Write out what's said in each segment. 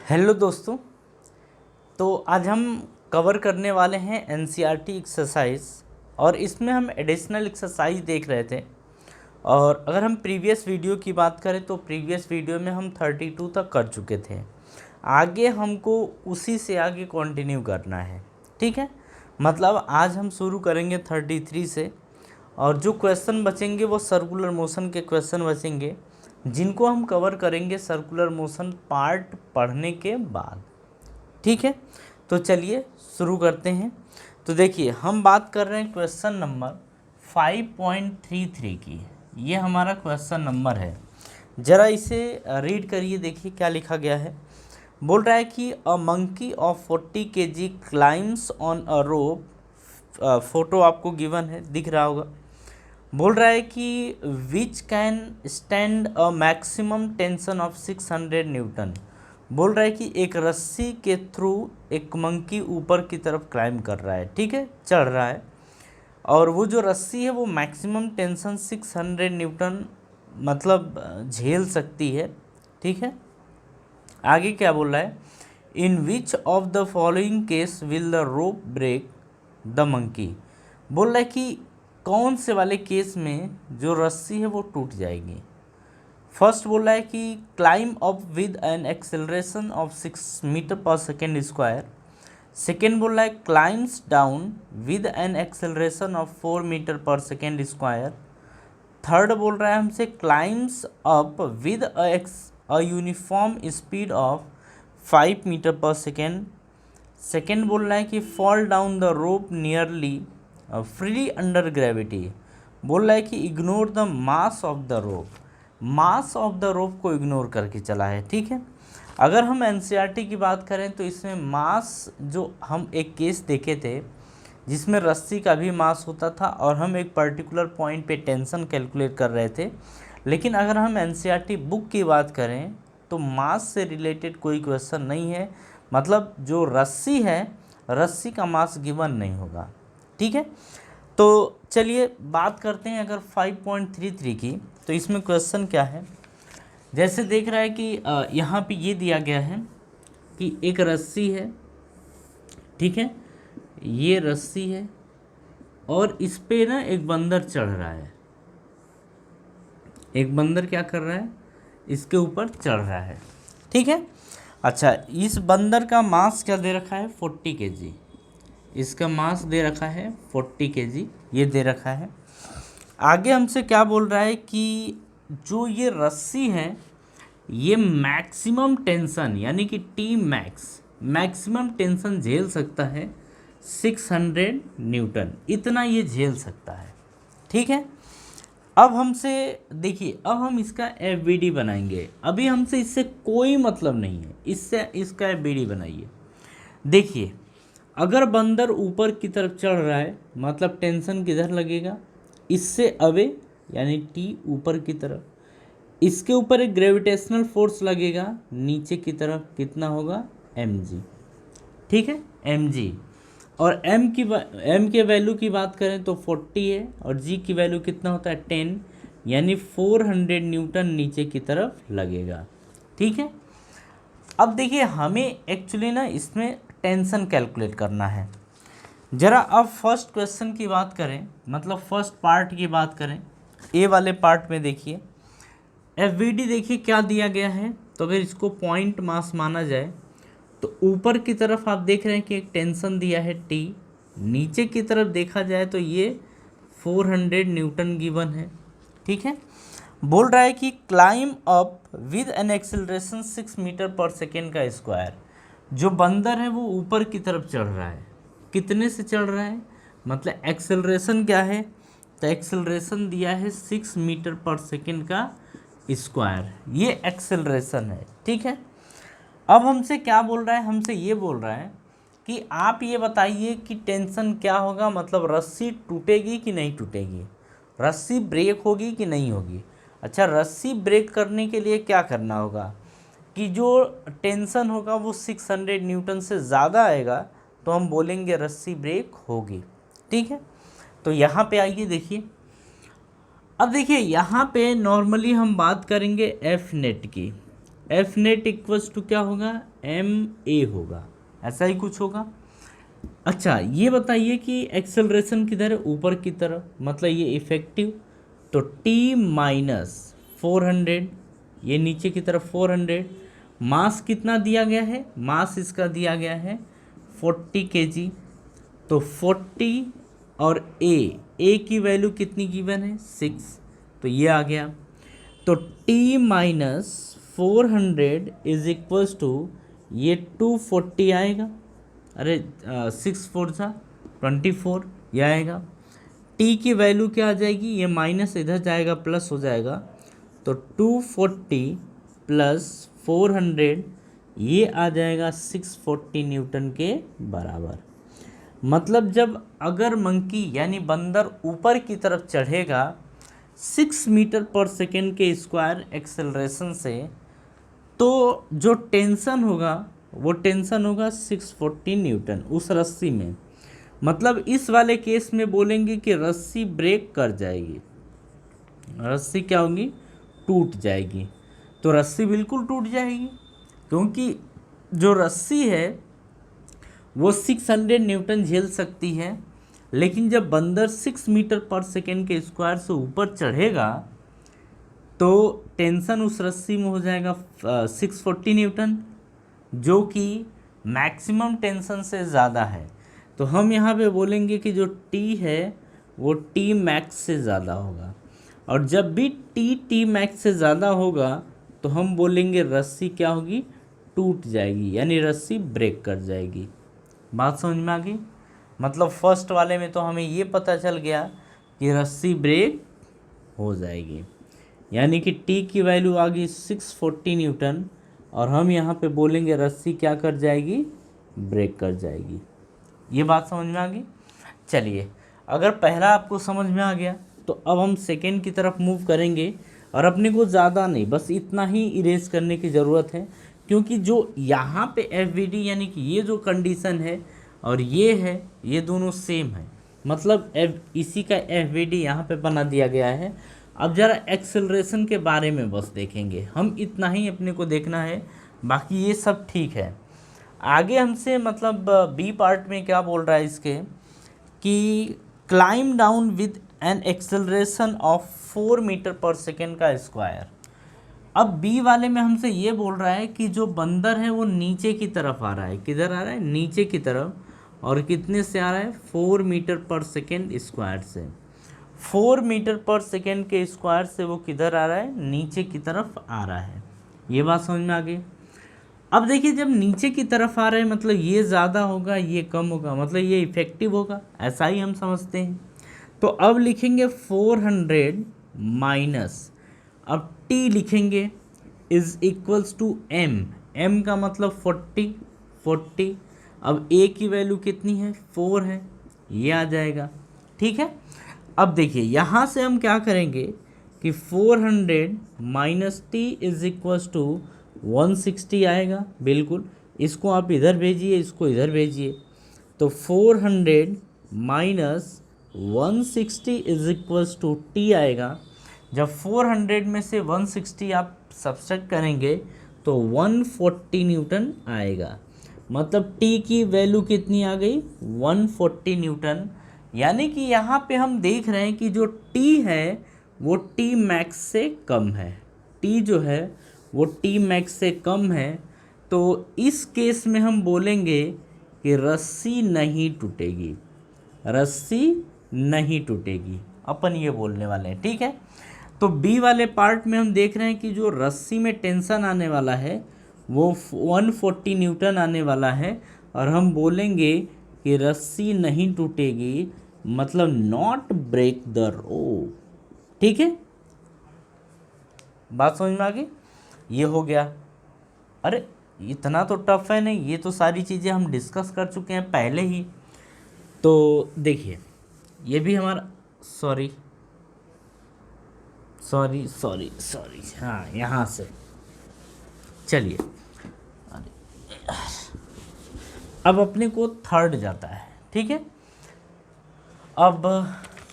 Hello दोस्तों। तो आज हम कवर करने वाले हैं एनसीईआरटी एक्सरसाइज और इसमें हम एडिशनल एक्सरसाइज देख रहे थे। और अगर हम प्रीवियस वीडियो की बात करें तो प्रीवियस वीडियो में हम 32 तक कर चुके थे। आगे हमको उसी से आगे कंटिन्यू करना है, ठीक है। मतलब आज हम शुरू करेंगे 33 से और जो क्वेश्चन बचेंगे वो सर्कुलर मोशन के क्वेश्चन बचेंगे, जिनको हम कवर करेंगे सर्कुलर मोशन पार्ट पढ़ने के बाद, ठीक है। तो चलिए शुरू करते हैं। तो देखिए हम बात कर रहे हैं क्वेश्चन नंबर 5.33 की। ये हमारा क्वेश्चन नंबर है। ज़रा इसे रीड करिए, देखिए क्या लिखा गया है। बोल रहा है कि a monkey of 40 kg climbs on a rope. Photo आपको गिवन है, दिख रहा होगा। बोल रहा है कि which can stand a maximum tension of 600 Newton. बोल रहा है कि एक रस्सी के थ्रू एक मंकी ऊपर की तरफ क्लाइम कर रहा है, ठीक है, चढ़ रहा है। और वो जो रस्सी है वो मैक्सिमम टेंशन 600 न्यूटन मतलब झेल सकती है, ठीक है। आगे क्या बोल रहा है, in which of the following case will the rope break the monkey. बोल रहा है कि कौन से वाले केस में जो रस्सी है वो टूट जाएगी। फर्स्ट बोल रहा है कि climb up with an acceleration of 6 metre per second square. Second बोल रहा है climbs down with an acceleration of 4 metre per second square. Third बोल रहा है हमसे climbs up with a uniform speed of 5 metre per second. Second बोल रहा है कि fall down the rope nearly freely under gravity. बोल रहा है कि ignore the mass of the rope. Mass of the रोप को इग्नोर करके चला है, ठीक है। अगर हम एनसीईआरटी की बात करें तो इसमें मास, जो हम एक केस देखे थे जिसमें रस्सी का भी मास होता था और हम एक पर्टिकुलर पॉइंट पे टेंशन कैलकुलेट कर रहे थे। लेकिन अगर हम एनसीईआरटी बुक की बात करें तो मास से रिलेटेड कोई क्वेश्चन नहीं है। मतलब जो रस्सी है, रस्सी का मास गिवन नहीं होगा, ठीक है। तो चलिए बात करते हैं अगर 5.33 की। तो इसमें क्वेश्चन क्या है, जैसे देख रहा है कि यहाँ पे ये दिया गया है कि एक रस्सी है, ठीक है, ये रस्सी है और इस पे ना एक बंदर चढ़ रहा है। एक बंदर क्या कर रहा है, इसके ऊपर चढ़ रहा है, ठीक है। अच्छा, इस बंदर का मास क्या दे रखा है, 40 kg। इसका मास दे रखा है 40 kg, ये दे रखा है। आगे हमसे क्या बोल रहा है कि जो ये रस्सी है ये मैक्सिमम टेंशन यानी कि टी मैक्स, मैक्सिमम टेंशन झेल सकता है 600 न्यूटन, इतना ये झेल सकता है, ठीक है। अब हमसे देखिए, अब हम इसका एफबीडी बनाएंगे। अभी हमसे इससे कोई मतलब नहीं है, इससे इसका एफबीडी बनाइए। देखिए, अगर बंदर ऊपर की तरफ चढ़ रहा है मतलब टेंशन किधर लगेगा, इससे अवे यानी टी ऊपर की तरफ। इसके ऊपर एक ग्रेविटेशनल फोर्स लगेगा नीचे की तरफ, कितना होगा, mg, ठीक है, mg। और m के वैल्यू की बात करें तो 40 है और g की वैल्यू कितना होता है, 10, यानी 400 न्यूटन नीचे की तरफ लगेगा, ठीक है। अब देखिए हमें एक्चुअली ना इसमें टेंशन कैलकुलेट करना है। ज़रा अब फर्स्ट क्वेश्चन की बात करें, मतलब फर्स्ट पार्ट की बात करें, ए वाले पार्ट में देखिए एफवीडी देखिए क्या दिया गया है। तो अगर इसको पॉइंट मास माना जाए तो ऊपर की तरफ आप देख रहे हैं कि एक टेंशन दिया है टी, नीचे की तरफ देखा जाए तो ये 400 न्यूटन गिवन है, ठीक है। बोल रहा है कि climb up with an acceleration 6 metre per second का स्क्वायर। जो बंदर है वो ऊपर की तरफ चढ़ रहा है, कितने से चढ़ रहा है, मतलब एक्सेलरेशन क्या है, तो एक्सेलरेशन दिया है 6 मीटर पर सेकेंड का स्क्वायर, ये एक्सेलरेशन है, ठीक है। अब हमसे क्या बोल रहा है, हमसे ये बोल रहा है कि आप ये बताइए कि टेंशन क्या होगा, मतलब रस्सी टूटेगी कि नहीं टूटेगी, रस्सी ब्रेक होगी कि नहीं होगी। अच्छा, रस्सी ब्रेक करने के लिए क्या करना होगा कि जो टेंशन होगा वो 600 न्यूटन से ज़्यादा आएगा तो हम बोलेंगे रस्सी ब्रेक होगी, ठीक है। तो यहाँ पे आइए देखिए, अब देखिए यहाँ पे नॉर्मली हम बात करेंगे एफ नेट की। एफ नेट इक्वल्स टू क्या होगा, एम ए होगा, ऐसा ही कुछ होगा। अच्छा ये बताइए कि एक्सेलरेशन किधर है, ऊपर की तरफ, मतलब ये इफेक्टिव, तो टी माइनस 400, ये नीचे की तरफ 400। मास कितना दिया गया है, मास इसका दिया गया है 40 kg, तो 40 और ए की वैल्यू कितनी गिवन है 6, तो ये आ गया। तो T minus 400 is equals to ये 240 आएगा, अरे 6 4 सा 24 ये आएगा। टी की वैल्यू क्या आ जाएगी, ये माइनस इधर जाएगा प्लस हो जाएगा, तो 240 प्लस 400 ये आ जाएगा 640 न्यूटन के बराबर। मतलब जब अगर मंकी यानी बंदर ऊपर की तरफ चढ़ेगा 6 मीटर पर सेकेंड के स्क्वायर एक्सेलरेशन से, तो जो टेंशन होगा वो टेंशन होगा 640 न्यूटन उस रस्सी में। मतलब इस वाले केस में बोलेंगे कि रस्सी ब्रेक कर जाएगी, रस्सी क्या होगी, टूट जाएगी। तो रस्सी बिल्कुल टूट जाएगी, क्योंकि जो रस्सी है वो 600 न्यूटन झेल सकती है, लेकिन जब बंदर 6 मीटर पर सेकेंड के स्क्वायर से ऊपर चढ़ेगा तो टेंशन उस रस्सी में हो जाएगा 640 न्यूटन, जो कि मैक्सिमम टेंशन से ज़्यादा है। तो हम यहाँ पे बोलेंगे कि जो टी है वो टी मैक्स से ज़्यादा होगा, और जब भी टी मैक्स से ज़्यादा होगा तो हम बोलेंगे रस्सी क्या होगी, टूट जाएगी, यानी रस्सी ब्रेक कर जाएगी। बात समझ में आ गई। मतलब फर्स्ट वाले में तो हमें ये पता चल गया कि रस्सी ब्रेक हो जाएगी, यानी कि टी की वैल्यू आ गई 640 न्यूटन, और हम यहाँ पे बोलेंगे रस्सी क्या कर जाएगी, ब्रेक कर जाएगी। ये बात समझ में आ गई। चलिए, अगर पहला आपको समझ में आ गया तो अब हम सेकेंड की तरफ मूव करेंगे, और अपने को ज़्यादा नहीं, बस इतना ही इरेज करने की ज़रूरत है, क्योंकि जो यहाँ पे एफ यानी कि ये जो कंडीशन है और ये है, ये दोनों सेम है, मतलब इसी का एफ यहाँ पे बना दिया गया है। अब ज़रा एक्सेलरेशन के बारे में बस देखेंगे, हम इतना ही अपने को देखना है, बाकी ये सब ठीक है। आगे हमसे मतलब बी पार्ट में क्या बोल रहा है इसके, कि climb down with an acceleration of 4 metre per second का स्क्वायर। अब बी वाले में हमसे ये बोल रहा है कि जो बंदर है वो नीचे की तरफ आ रहा है, किधर आ रहा है, नीचे की तरफ, और कितने से आ रहा है, 4 मीटर पर सेकेंड स्क्वायर से। 4 मीटर पर सेकेंड के स्क्वायर से वो किधर आ रहा है, नीचे की तरफ आ रहा है। ये बात समझ में आ गई। अब देखिए, जब नीचे की तरफ आ रहे हैं मतलब ये ज़्यादा होगा ये कम होगा, मतलब ये इफेक्टिव होगा, ऐसा ही हम समझते हैं। तो अब लिखेंगे 400 माइनस, अब टी लिखेंगे is equals to M, M का मतलब 40। अब ए की वैल्यू कितनी है, 4 है, ये आ जाएगा। ठीक है। अब देखिए यहाँ से हम क्या करेंगे कि 400 minus T is equals to 160 आएगा, बिल्कुल। इसको आप इधर भेजिए, इसको इधर भेजिए, तो 400 minus 160 is equals to T आएगा। जब 400 में से 160 आप सब्सट्रैक्ट करेंगे तो 140 न्यूटन आएगा। मतलब टी की वैल्यू कितनी आ गई, 140 न्यूटन। यानी कि यहाँ पे हम देख रहे हैं कि जो टी है वो टी मैक्स से कम है, टी जो है वो टी मैक्स से कम है। तो इस केस में हम बोलेंगे कि रस्सी नहीं टूटेगी, रस्सी नहीं टूटेगी, अपन ये बोलने वाले हैं। ठीक है। तो बी वाले पार्ट में हम देख रहे हैं कि जो रस्सी में टेंशन आने वाला है वो 140 न्यूटन आने वाला है, और हम बोलेंगे कि रस्सी नहीं टूटेगी, मतलब नॉट ब्रेक द रोप। ठीक है, बात समझ में आ गई। ये हो गया। अरे इतना तो टफ है नहीं, ये तो सारी चीज़ें हम डिस्कस कर चुके हैं पहले ही। तो देखिए ये भी हमारा सॉरी, हाँ यहाँ से चलिए। अब अपने को थर्ड जाता है। ठीक है। अब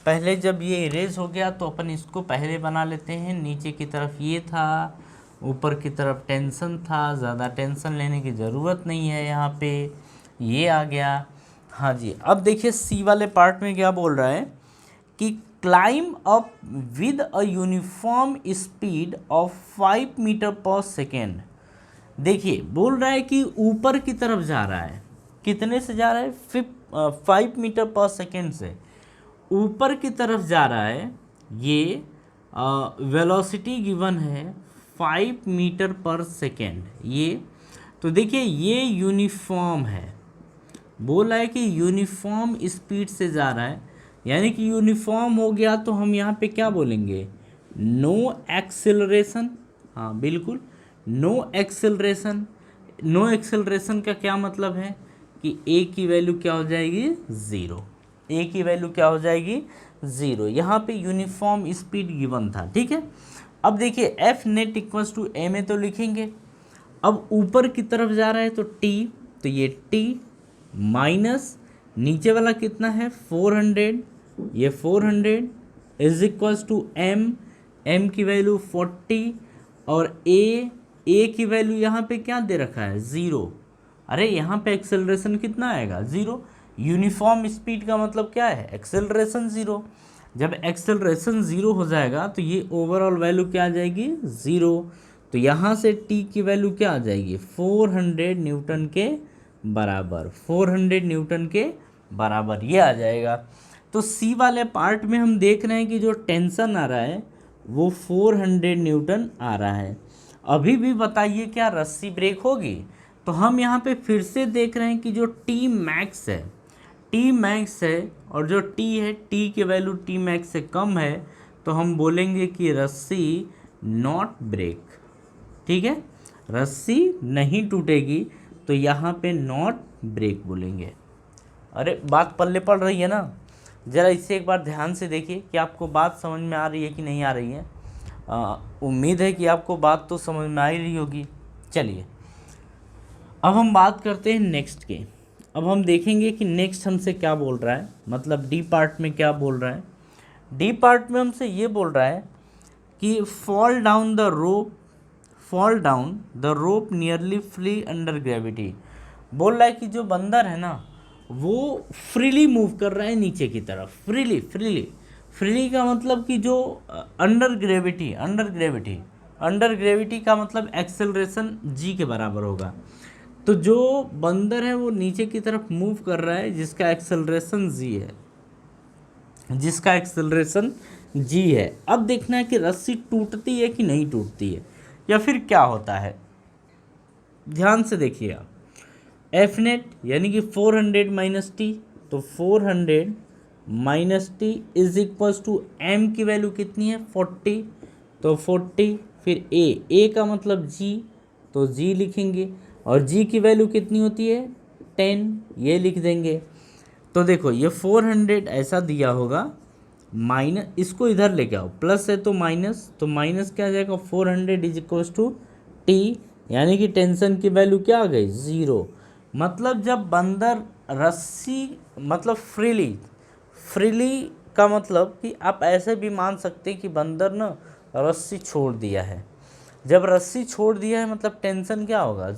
पहले जब ये इरेज हो गया तो अपन इसको पहले बना लेते हैं। नीचे की तरफ ये था, ऊपर की तरफ टेंशन था, ज़्यादा टेंशन लेने की ज़रूरत नहीं है यहाँ पे, ये आ गया। हाँ जी, अब देखिए सी वाले पार्ट में क्या बोल रहा है कि climb up with a uniform speed of 5 metre per second. देखिए बोल रहा है कि ऊपर की तरफ जा रहा है, कितने से जा रहा है, 5 मीटर पर सेकेंड से ऊपर की तरफ जा रहा है। ये वेलोसिटी गिवन है 5 मीटर पर सेकेंड। ये तो देखिए ये यूनिफॉर्म है, बोल रहा है कि यूनिफॉर्म स्पीड से जा रहा है, यानी कि यूनिफॉर्म हो गया तो हम यहाँ पे क्या बोलेंगे, नो एक्सेलरेशन। हाँ बिल्कुल, नो एक्सेलरेशन। नो एक्सेलरेशन का क्या मतलब है कि ए की वैल्यू क्या हो जाएगी, ज़ीरो। ए की वैल्यू क्या हो जाएगी, ज़ीरो। यहाँ पे यूनिफॉर्म स्पीड गिवन था, ठीक है। अब देखिए एफ नेट इक्वल्स टू ए में तो लिखेंगे, अब ऊपर की तरफ जा रहा है तो टी, तो ये टी माइनस नीचे वाला कितना है 400, ये 400 is equals to M, M की वैल्यू 40 और ए की वैल्यू यहाँ पे क्या दे रखा है, ज़ीरो। अरे यहाँ पे एक्सेलरेशन कितना आएगा, ज़ीरो। यूनिफॉर्म स्पीड का मतलब क्या है, एक्सेलरेशन ज़ीरो। जब एक्सेलरेशन ज़ीरो हो जाएगा तो ये ओवरऑल वैल्यू क्या आ जाएगी, ज़ीरो। तो यहाँ से टी की वैल्यू क्या आ जाएगी, 400 न्यूटन के बराबर, 400 न्यूटन के बराबर ये आ जाएगा। तो सी वाले पार्ट में हम देख रहे हैं कि जो टेंशन आ रहा है वो 400 न्यूटन आ रहा है। अभी भी बताइए क्या रस्सी ब्रेक होगी, तो हम यहाँ पे फिर से देख रहे हैं कि जो टी मैक्स है, टी मैक्स है और जो टी है, टी की वैल्यू टी मैक्स से कम है, तो हम बोलेंगे कि रस्सी नॉट ब्रेक, ठीक है, रस्सी नहीं टूटेगी, तो यहाँ पे नॉट ब्रेक बोलेंगे। अरे बात पल्ले पड़ रही है ना, ज़रा इसे एक बार ध्यान से देखिए कि आपको बात समझ में आ रही है कि नहीं आ रही है। उम्मीद है कि आपको बात तो समझ में आ ही रही होगी। चलिए अब हम बात करते हैं नेक्स्ट के। अब हम देखेंगे कि नेक्स्ट हमसे क्या बोल रहा है, मतलब डी पार्ट में क्या बोल रहा है। डी पार्ट में हमसे ये बोल रहा है कि fall down the rope nearly free under gravity. बोल रहा है कि जो बंदर है ना वो फ्रीली मूव कर रहा है नीचे की तरफ, फ्रीली का मतलब कि जो अंडर ग्रेविटी का मतलब एक्सेलरेशन जी के बराबर होगा। तो जो बंदर है वो नीचे की तरफ मूव कर रहा है जिसका एक्सेलरेशन जी है। अब देखना है कि रस्सी टूटती है कि नहीं टूटती है या फिर क्या होता है। ध्यान से देखिए आप, एफ नेट यानी कि 400 माइनस टी, तो 400 minus T is equals to M की वैल्यू कितनी है 40, तो 40 फिर ए का मतलब जी, तो जी लिखेंगे और जी की वैल्यू कितनी होती है 10, ये लिख देंगे। तो देखो ये 400 ऐसा दिया होगा, माइनस इसको इधर लेके आओ, प्लस है तो माइनस क्या आ जाएगा 400 इज इक्वल्स टू टी, यानी कि टेंशन की वैल्यू क्या आ गई, ज़ीरो। मतलब जब बंदर रस्सी मतलब फ्रीली का मतलब कि आप ऐसे भी मान सकते हैं कि बंदर ना रस्सी छोड़ दिया है। जब रस्सी छोड़ दिया है मतलब टेंशन क्या होगा,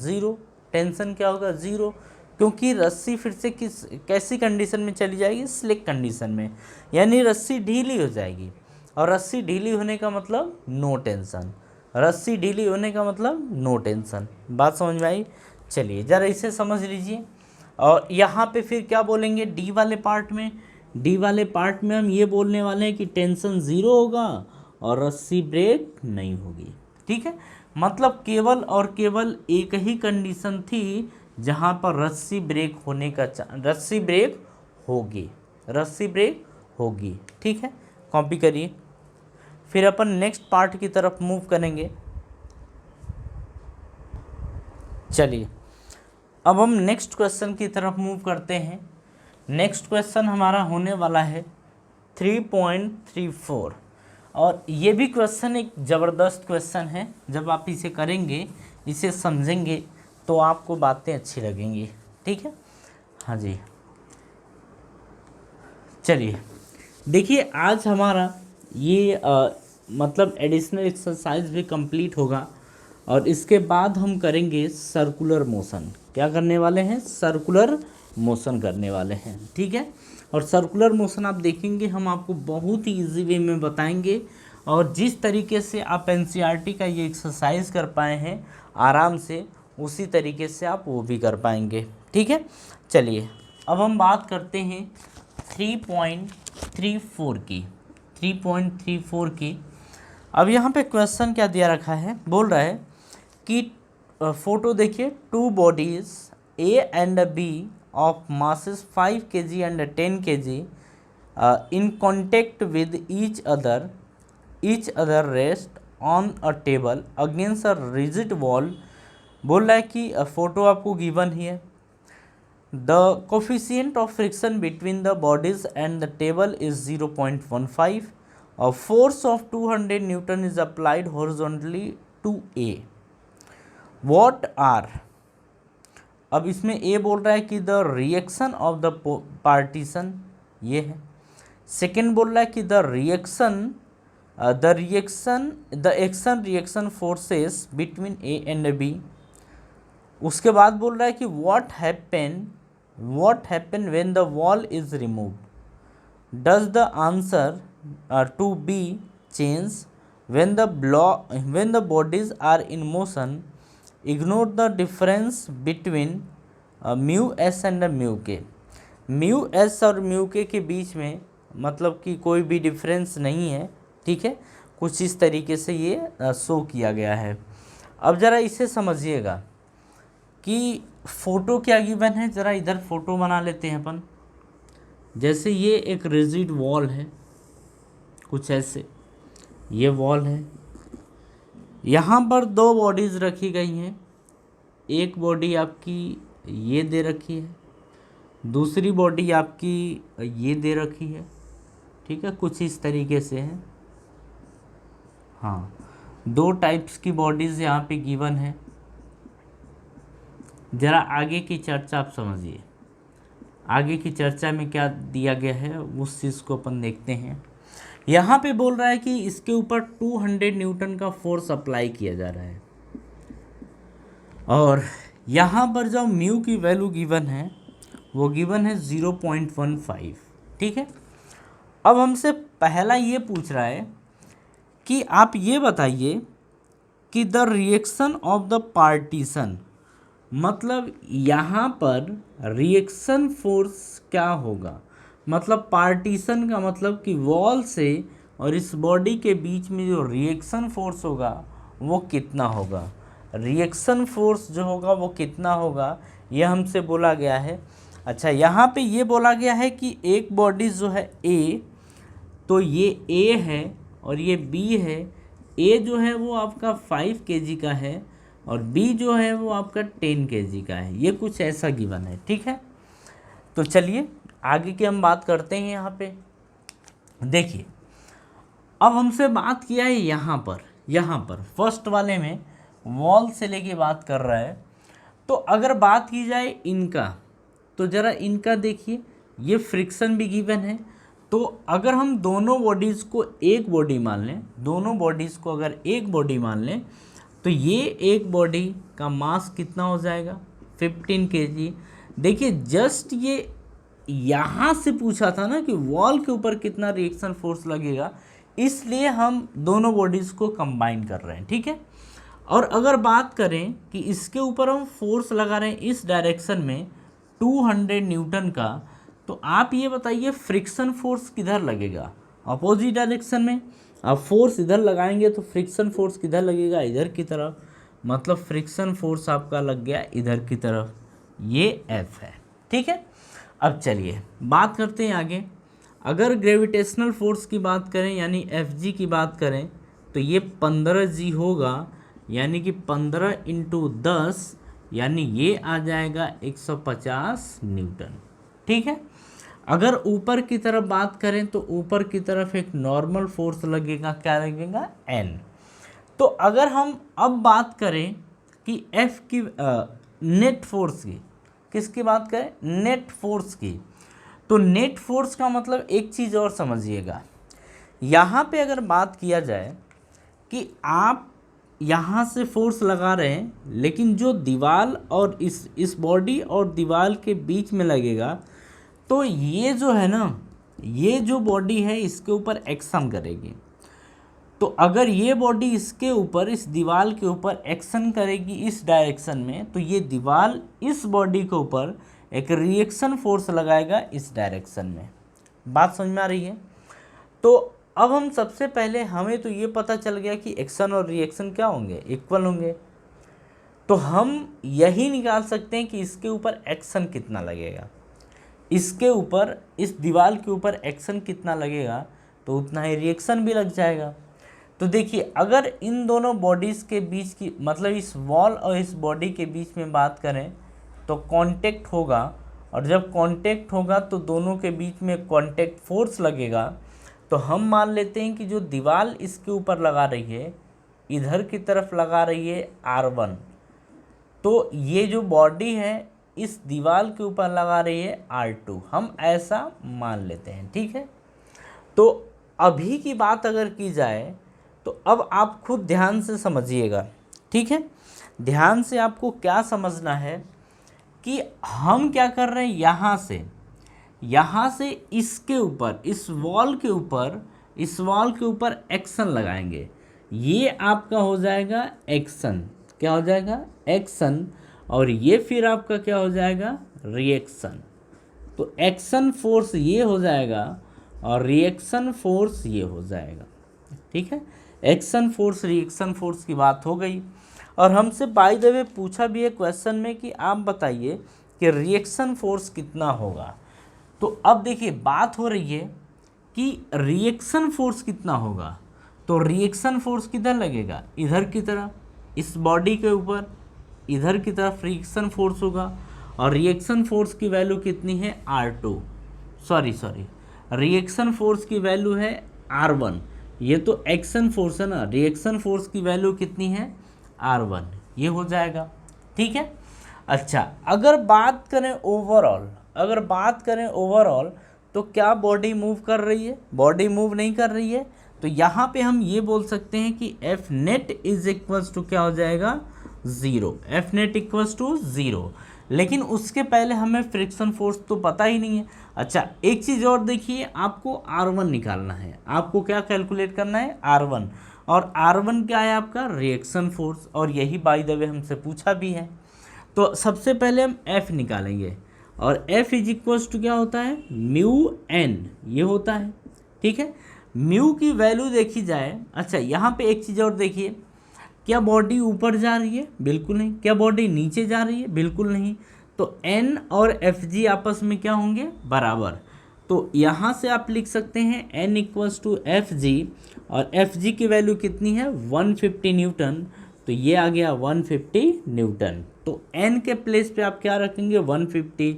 ज़ीरो। क्योंकि रस्सी फिर से कैसी कंडीशन में चली जाएगी, स्लिक कंडीशन में, यानी रस्सी ढीली हो जाएगी। और रस्सी ढीली होने का मतलब नो टेंशन। बात समझ में आई। चलिए ज़रा इसे समझ लीजिए। और यहाँ पे फिर क्या बोलेंगे डी वाले पार्ट में हम ये बोलने वाले हैं कि टेंशन ज़ीरो होगा और रस्सी ब्रेक नहीं होगी, ठीक है। मतलब केवल और केवल एक ही कंडीशन थी जहाँ पर रस्सी ब्रेक होगी, ठीक है। कॉपी करिए। फिर अपन नेक्स्ट पार्ट की तरफ मूव करेंगे। चलिए अब हम नेक्स्ट क्वेश्चन की तरफ मूव करते हैं। नेक्स्ट क्वेश्चन हमारा होने वाला है 3.34 और ये भी क्वेश्चन एक ज़बरदस्त क्वेश्चन है। जब आप इसे करेंगे, इसे समझेंगे तो आपको बातें अच्छी लगेंगी, ठीक है। हाँ जी, चलिए देखिए आज हमारा ये मतलब एडिशनल एक्सरसाइज भी कंप्लीट होगा और इसके बाद हम करेंगे सर्कुलर मोशन। क्या करने वाले हैं? सर्कुलर मोशन करने वाले हैं, ठीक है। और सर्कुलर मोशन आप देखेंगे हम आपको बहुत ही ईजी वे में बताएंगे, और जिस तरीके से आप एनसीईआरटी का ये एक्सरसाइज कर पाए हैं आराम से, उसी तरीके से आप वो भी कर पाएंगे, ठीक है। चलिए अब हम बात करते हैं 3.34 की। 3.34 की अब यहाँ पे क्वेश्चन क्या दिया रखा है, बोल रहा है कि फोटो देखिए, 2 bodies A and B of masses 5 kg and 10 kg in contact with each other rest on a table against a rigid wall। बोल रहा है कि फोटो आपको गिवन ही है। The coefficient of friction between the bodies and the table is 0.15। A force of 200 Newton is applied horizontally to A। What are, अब इसमें ए बोल रहा है कि the reaction of the partition, ये है। सेकेंड बोल रहा है कि the action reaction forces between A and B. उसके बाद बोल रहा है कि what happen when the wall is removed. Does the answer to B change when the bodies are in motion. Ignore the difference between mu S and mu K. Mu S और mu K बीच में मतलब कि कोई भी difference नहीं है, ठीक है। कुछ इस तरीके से ये शो किया गया है। अब ज़रा इसे समझिएगा कि फ़ोटो क्या गिवन है। ज़रा इधर फ़ोटो बना लेते हैं अपन। जैसे ये एक रिजिड वॉल है, कुछ ऐसे ये वॉल है, यहाँ पर 2 बॉडीज़ रखी गई हैं। एक बॉडी आपकी ये दे रखी है, दूसरी बॉडी आपकी ये दे रखी है, ठीक है। कुछ इस तरीके से है, हाँ। 2 टाइप्स की बॉडीज़ यहाँ पे गिवन है। ज़रा आगे की चर्चा आप समझिए, आगे की चर्चा में क्या दिया गया है उस चीज़ को अपन देखते हैं। यहाँ पे बोल रहा है कि इसके ऊपर 200 न्यूटन का फोर्स अप्लाई किया जा रहा है, और यहाँ पर जो म्यू की वैल्यू गिवन है वो गिवन है 0.15, ठीक है। अब हमसे पहला ये पूछ रहा है कि आप ये बताइए कि the reaction of the partition, मतलब यहाँ पर रिएक्शन फोर्स क्या होगा। मतलब पार्टीशन का मतलब कि वॉल से और इस बॉडी के बीच में जो रिएक्शन फोर्स होगा वो कितना होगा। रिएक्शन फोर्स जो होगा वो कितना होगा, ये हमसे बोला गया है। अच्छा, यहाँ पे ये बोला गया है कि एक बॉडी जो है ए, तो ये ए है और ये बी है। ए जो है वो आपका 5 kg का है और बी जो है वो आपका 10 kg का है। ये कुछ ऐसा गिवन है, ठीक है। तो चलिए आगे की हम बात करते हैं। यहाँ पे देखिए, अब हमसे बात किया है यहाँ पर फर्स्ट वाले में वॉल से लेके बात कर रहा है। तो अगर बात की जाए इनका, तो ज़रा इनका देखिए, ये फ्रिक्शन भी गिवन है। तो अगर हम दोनों बॉडीज़ को एक बॉडी मान लें, दोनों बॉडीज़ को अगर एक बॉडी मान लें, तो ये एक बॉडी का मास कितना हो जाएगा 15 kg। देखिए जस्ट ये यहाँ से पूछा था ना कि वॉल के ऊपर कितना रिएक्शन फोर्स लगेगा, इसलिए हम दोनों बॉडीज़ को कंबाइन कर रहे हैं, ठीक है। और अगर बात करें कि इसके ऊपर हम फोर्स लगा रहे हैं इस डायरेक्शन में 200 न्यूटन का, तो आप ये बताइए फ्रिक्शन फोर्स किधर लगेगा, अपोजिट डायरेक्शन में। आप फोर्स इधर लगाएंगे तो फ्रिक्शन फोर्स किधर लगेगा, इधर की तरफ। मतलब फ्रिक्शन फोर्स आपका लग गया इधर की तरफ, ये एफ है, ठीक है। अब चलिए बात करते हैं आगे। अगर ग्रेविटेशनल फोर्स की बात करें यानी एफ जी की बात करें, तो ये 15G होगा, यानी कि 15 × 10, यानी ये आ जाएगा 150 न्यूटन, ठीक है। अगर ऊपर की तरफ बात करें तो ऊपर की तरफ एक नॉर्मल फोर्स लगेगा, क्या लगेगा, N। तो अगर हम अब बात करें कि F की नेट फोर्स की, किसकी बात करें, नेट फोर्स की, तो नेट फोर्स का मतलब एक चीज़ और समझिएगा। यहाँ पे अगर बात किया जाए कि आप यहाँ से फोर्स लगा रहे हैं, लेकिन जो दीवार और इस बॉडी और दीवार के बीच में लगेगा, तो ये जो है ना, ये जो बॉडी है इसके ऊपर एक्शन करेगी। तो अगर ये बॉडी इसके ऊपर, इस दीवार के ऊपर एक्शन करेगी इस डायरेक्शन में, तो ये दीवार इस बॉडी के ऊपर एक रिएक्शन फोर्स लगाएगा इस डायरेक्शन में। बात समझ में आ रही है? तो अब हम सबसे पहले, हमें तो ये पता चल गया कि एक्शन और रिएक्शन क्या होंगे, इक्वल होंगे। तो हम यही निकाल सकते हैं कि इसके ऊपर एक्शन कितना लगेगा, इसके ऊपर, इस दीवार के ऊपर एक्शन कितना लगेगा, तो उतना ही रिएक्शन भी लग जाएगा। तो देखिए, अगर इन दोनों बॉडीज़ के बीच की, मतलब इस वॉल और इस बॉडी के बीच में बात करें, तो कांटेक्ट होगा, और जब कांटेक्ट होगा तो दोनों के बीच में कांटेक्ट फोर्स लगेगा। तो हम मान लेते हैं कि जो दीवार इसके ऊपर लगा रही है, इधर की तरफ लगा रही है R1, तो ये जो बॉडी है इस दीवार के ऊपर लगा रही है R2, हम ऐसा मान लेते हैं। ठीक है, तो अभी की बात अगर की जाए, तो अब आप खुद ध्यान से समझिएगा। ठीक है, ध्यान से आपको क्या समझना है कि हम क्या कर रहे हैं, यहाँ से इसके ऊपर, इस वॉल के ऊपर एक्शन लगाएंगे। ये आपका हो जाएगा एक्शन, क्या हो जाएगा, एक्शन, और ये फिर आपका क्या हो जाएगा, रिएक्शन। तो एक्शन फोर्स ये हो जाएगा और रिएक्शन फोर्स ये हो जाएगा। ठीक है, एक्शन फोर्स रिएक्शन फोर्स की बात हो गई। और हमसे बाय द वे पूछा भी है क्वेश्चन में कि आप बताइए कि रिएक्शन फोर्स कितना होगा। तो अब देखिए, बात हो रही है कि रिएक्शन फोर्स कितना होगा। तो रिएक्शन फोर्स किधर लगेगा, इधर की तरफ, इस बॉडी के ऊपर इधर की तरफ रिएक्शन फोर्स होगा। और रिएक्शन फोर्स की वैल्यू कितनी है, R2, सॉरी रिएक्शन फोर्स की वैल्यू है R1। ये तो एक्शन फोर्स है ना, रिएक्शन फोर्स की वैल्यू कितनी है, R1, ये हो जाएगा। ठीक है, अच्छा, अगर बात करें ओवरऑल, तो क्या बॉडी मूव कर रही है, बॉडी मूव नहीं कर रही है। तो यहाँ पे हम ये बोल सकते हैं कि F net is equals to क्या हो जाएगा, 0, एफ नेट इक्वल्स टू 0। लेकिन उसके पहले हमें फ्रिक्शन फोर्स तो पता ही नहीं है। अच्छा, एक चीज़ और देखिए, आपको R1 निकालना है, आपको क्या कैलकुलेट करना है, R1, और R1 क्या है आपका, रिएक्शन फोर्स, और यही बाय द वे हमसे पूछा भी है। तो सबसे पहले हम F निकालेंगे, और F इज इक्वल्स टू क्या होता है, म्यू N, ये होता है। ठीक है, म्यू की वैल्यू देखी जाए। अच्छा, यहाँ पे एक चीज़ और देखिए, क्या बॉडी ऊपर जा रही है, बिल्कुल नहीं। क्या बॉडी नीचे जा रही है, बिल्कुल नहीं। तो N और Fg आपस में क्या होंगे, बराबर। तो यहाँ से आप लिख सकते हैं N इक्वल्स टू Fg, और Fg की वैल्यू कितनी है, 150 न्यूटन। तो ये आ गया 150 न्यूटन। तो N के प्लेस पे आप क्या रखेंगे, 150।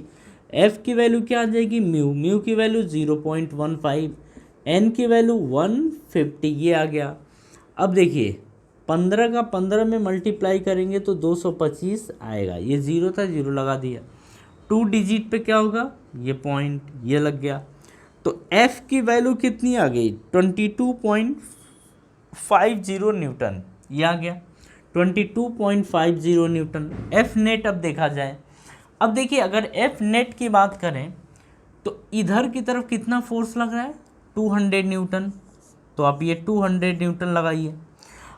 F की वैल्यू क्या आ जाएगी, म्यू की वैल्यू 0.15, N की वैल्यू 150, ये आ गया। अब देखिए, 15 का 15 में मल्टीप्लाई करेंगे तो 225 आएगा। ये 0 था, 0 लगा दिया। 2 डिजिट पे क्या होगा, ये पॉइंट, ये लग गया। तो F की वैल्यू कितनी आ गई, 22.50 न्यूटन, ये आ गया 22.50 न्यूटन। F नेट अब देखा जाए, अब देखिए, अगर F नेट की बात करें तो इधर की तरफ कितना फोर्स लग रहा है, 200 न्यूटन। तो आप ये 200 न्यूटन लगाइए।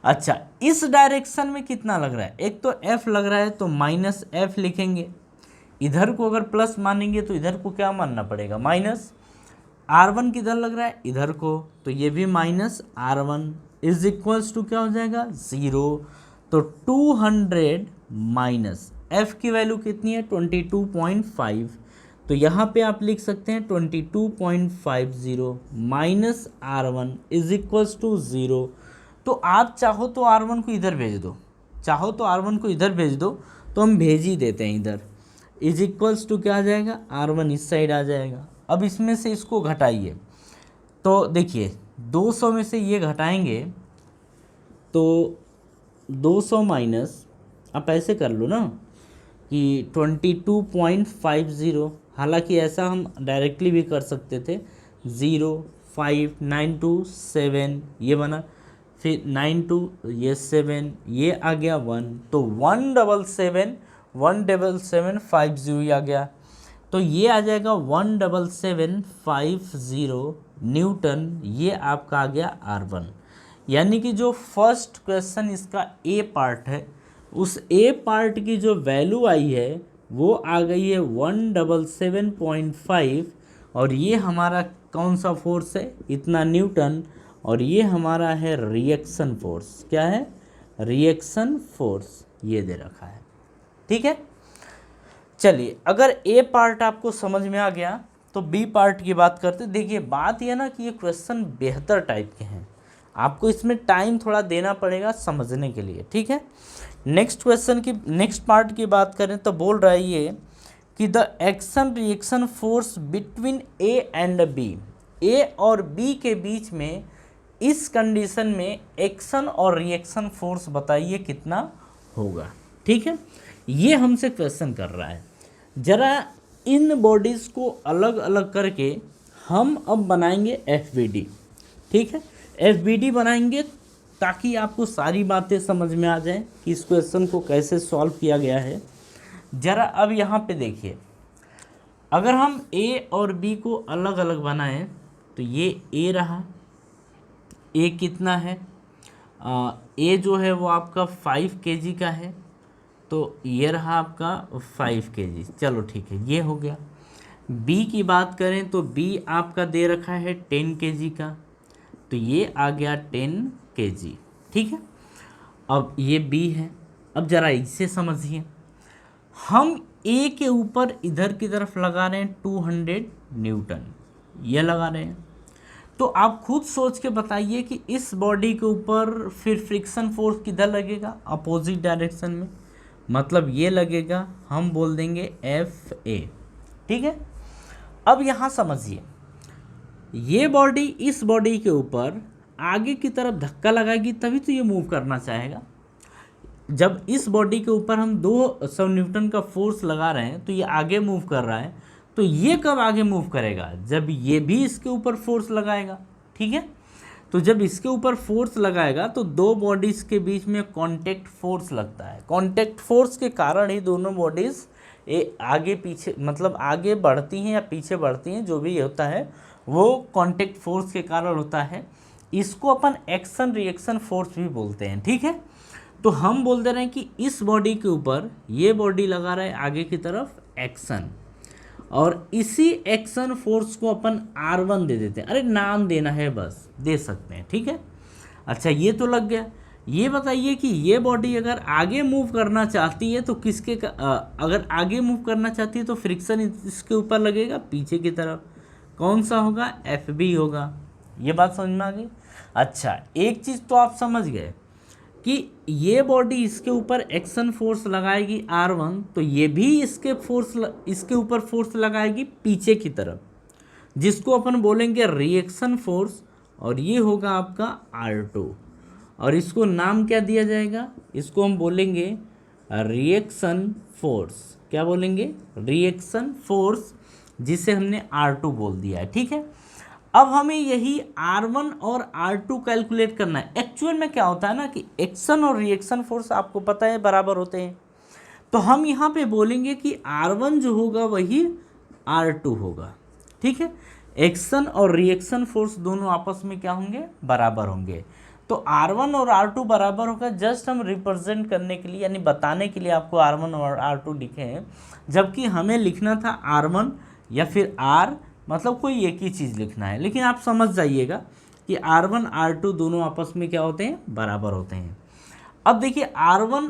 अच्छा, इस डायरेक्शन में कितना लग रहा है, एक तो F लग रहा है, तो माइनस F लिखेंगे। इधर को अगर प्लस मानेंगे तो इधर को क्या मानना पड़ेगा, माइनस। R1 किधर लग रहा है, इधर को, तो ये भी minus R1 is equals to क्या हो जाएगा, 0। तो 200 माइनस F की वैल्यू कितनी है, 22.5। तो यहाँ पे आप लिख सकते हैं 22.50 minus R1 is equals to 0। तो आप चाहो तो R1 को इधर भेज दो, तो हम भेज ही देते हैं इधर। इज इक्वल्स टू क्या आ जाएगा, R1 इस साइड आ जाएगा। अब इसमें से इसको घटाइए, तो देखिए 200 में से ये घटाएंगे तो 200 माइनस, आप ऐसे कर लो ना कि 22.50, हालांकि ऐसा हम डायरेक्टली भी कर सकते थे, 05927 ये बना, फिर 9 2 ये 7, ये आ गया 1, तो 177,177,50 आ गया, तो ये आ जाएगा 177,50 न्यूटन, ये आपका आ गया R1। यानी कि जो फर्स्ट क्वेश्चन इसका ए पार्ट है, उस ए पार्ट की जो वैल्यू आई है वो आ गई है 177.5, और ये हमारा कौन सा फोर्स है, इतना न्यूटन, और ये हमारा है रिएक्शन फोर्स। क्या है? रिएक्शन फोर्स, ये दे रखा है। ठीक है, चलिए अगर ए पार्ट आपको समझ में आ गया तो बी पार्ट की बात करते। देखिए बात यह ना कि ये क्वेश्चन बेहतर टाइप के हैं, आपको इसमें टाइम थोड़ा देना पड़ेगा समझने के लिए। ठीक है, नेक्स्ट क्वेश्चन की नेक्स्ट पार्ट की बात करें तो बोल रहा है ये कि the action reaction force between A and B, A और बी के बीच में इस कंडीशन में एक्शन और रिएक्शन फोर्स बताइए कितना होगा। ठीक है, ये हमसे क्वेश्चन कर रहा है। जरा इन बॉडीज़ को अलग अलग करके हम अब बनाएंगे FBD। ठीक है, FBD बनाएंगे ताकि आपको सारी बातें समझ में आ जाएं कि इस क्वेश्चन को कैसे सॉल्व किया गया है। ज़रा अब यहाँ पे देखिए, अगर हम A और B को अलग अलग बनाएं तो ये A रहा, A कितना है, A जो है वो आपका 5 kg का है, तो ये रहा आपका 5 kg। चलो ठीक है, ये हो गया। B की बात करें तो B आपका दे रखा है 10 kg का, तो ये आ गया 10 kg। ठीक है, अब ये B है। अब ज़रा इसे समझिए, हम A के ऊपर इधर की तरफ लगा रहे हैं 200 न्यूटन, ये लगा रहे हैं, तो आप खुद सोच के बताइए कि इस बॉडी के ऊपर फिर फ्रिक्शन फोर्स किधर लगेगा, अपोजिट डायरेक्शन में, मतलब ये लगेगा, हम बोल देंगे FA। ठीक है, अब यहाँ समझिए, ये बॉडी इस बॉडी के ऊपर आगे की तरफ धक्का लगाएगी तभी तो ये मूव करना चाहेगा। जब इस बॉडी के ऊपर हम 200 न्यूटन का फोर्स लगा रहे हैं तो ये आगे मूव कर रहा है, तो ये कब आगे मूव करेगा, जब ये भी इसके ऊपर फोर्स लगाएगा। ठीक है, तो जब इसके ऊपर फोर्स लगाएगा तो दो बॉडीज़ के बीच में कांटेक्ट फोर्स लगता है, कांटेक्ट फोर्स के कारण ही दोनों बॉडीज़ आगे पीछे मतलब आगे बढ़ती हैं या पीछे बढ़ती हैं, जो भी होता है वो कांटेक्ट फोर्स के कारण होता है। इसको अपन एक्शन रिएक्शन फोर्स भी बोलते हैं। ठीक है, तो हम बोल दे रहे हैं कि इस बॉडी के ऊपर ये बॉडी लगा रहा है आगे की तरफ एक्शन, और इसी एक्शन फोर्स को अपन R1 दे देते हैं। अरे नाम देना है बस, दे सकते हैं। ठीक है, अच्छा ये तो लग गया। ये बताइए कि ये बॉडी अगर आगे मूव करना चाहती है तो किसके अगर आगे मूव करना चाहती है तो फ्रिक्शन इसके ऊपर लगेगा पीछे की तरफ, कौन सा होगा, FB होगा। ये बात समझ में आ गई। अच्छा एक चीज़ तो आप समझ गए कि ये बॉडी इसके ऊपर एक्शन फोर्स लगाएगी R1, तो ये भी इसके ऊपर फोर्स लगाएगी पीछे की तरफ, जिसको अपन बोलेंगे रिएक्शन फोर्स, और ये होगा आपका R2, और इसको नाम क्या दिया जाएगा, इसको हम बोलेंगे रिएक्शन फोर्स। क्या बोलेंगे, रिएक्शन फोर्स, जिसे हमने R2 बोल दिया है। ठीक है, अब हमें यही R1 और R2 कैलकुलेट करना है। एक्चुअल में क्या होता है ना कि एक्शन और रिएक्शन फोर्स आपको पता है बराबर होते हैं, तो हम यहाँ पे बोलेंगे कि R1 जो होगा वही R2 होगा। ठीक है, एक्शन और रिएक्शन फोर्स दोनों आपस में क्या होंगे, बराबर होंगे। तो R1 और R2 बराबर होगा, जस्ट हम रिप्रेजेंट करने के लिए यानी बताने के लिए आपको R1 और R2 लिखे हैं, जबकि हमें लिखना था R1 या फिर R, मतलब कोई एक ही चीज़ लिखना है। लेकिन आप समझ जाइएगा कि R1 R2 दोनों आपस में क्या होते हैं, बराबर होते हैं। अब देखिए R1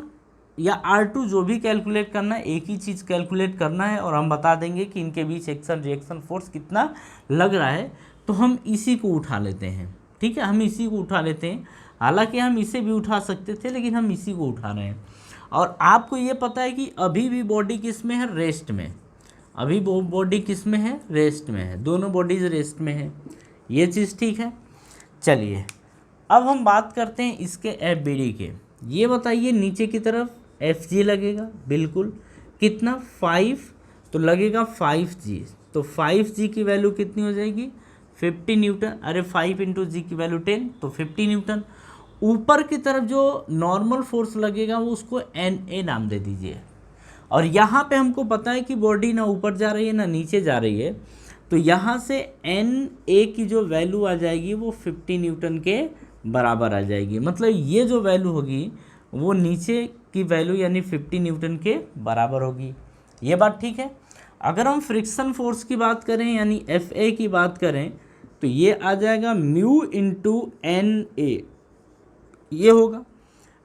या R2 जो भी कैलकुलेट करना है, एक ही चीज़ कैलकुलेट करना है, और हम बता देंगे कि इनके बीच एक्शन रिएक्शन फोर्स कितना लग रहा है। तो हम इसी को उठा लेते हैं। ठीक है, हम इसी को उठा लेते हैं, हालांकि हम इसे भी उठा सकते थे लेकिन हम इसी को उठा रहे हैं। और आपको ये पता है कि अभी भी बॉडी किस में है, रेस्ट में। अभी वो बॉडी किस में है, रेस्ट में है, दोनों बॉडीज रेस्ट में है, ये चीज़ ठीक है। चलिए अब हम बात करते हैं इसके FBD के। ये बताइए नीचे की तरफ FG लगेगा, बिल्कुल, कितना 5, तो लगेगा 5G, तो 5G की वैल्यू कितनी हो जाएगी, 50 न्यूटन। अरे 5 × G की वैल्यू 10, तो 50 न्यूटन। ऊपर की तरफ जो नॉर्मल फोर्स लगेगा वो उसको एन ए नाम दे दीजिए। और यहाँ पे हमको पता है कि बॉडी ना ऊपर जा रही है ना नीचे जा रही है, तो यहाँ से एन ए की जो वैल्यू आ जाएगी वो 50 न्यूटन के बराबर आ जाएगी। मतलब ये जो वैल्यू होगी वो नीचे की वैल्यू यानी 50 न्यूटन के बराबर होगी। ये बात ठीक है। अगर हम फ्रिक्शन फोर्स की बात करें यानी एफ ए की बात करें तो ये आ जाएगा म्यू इंटू एन ए, ये होगा।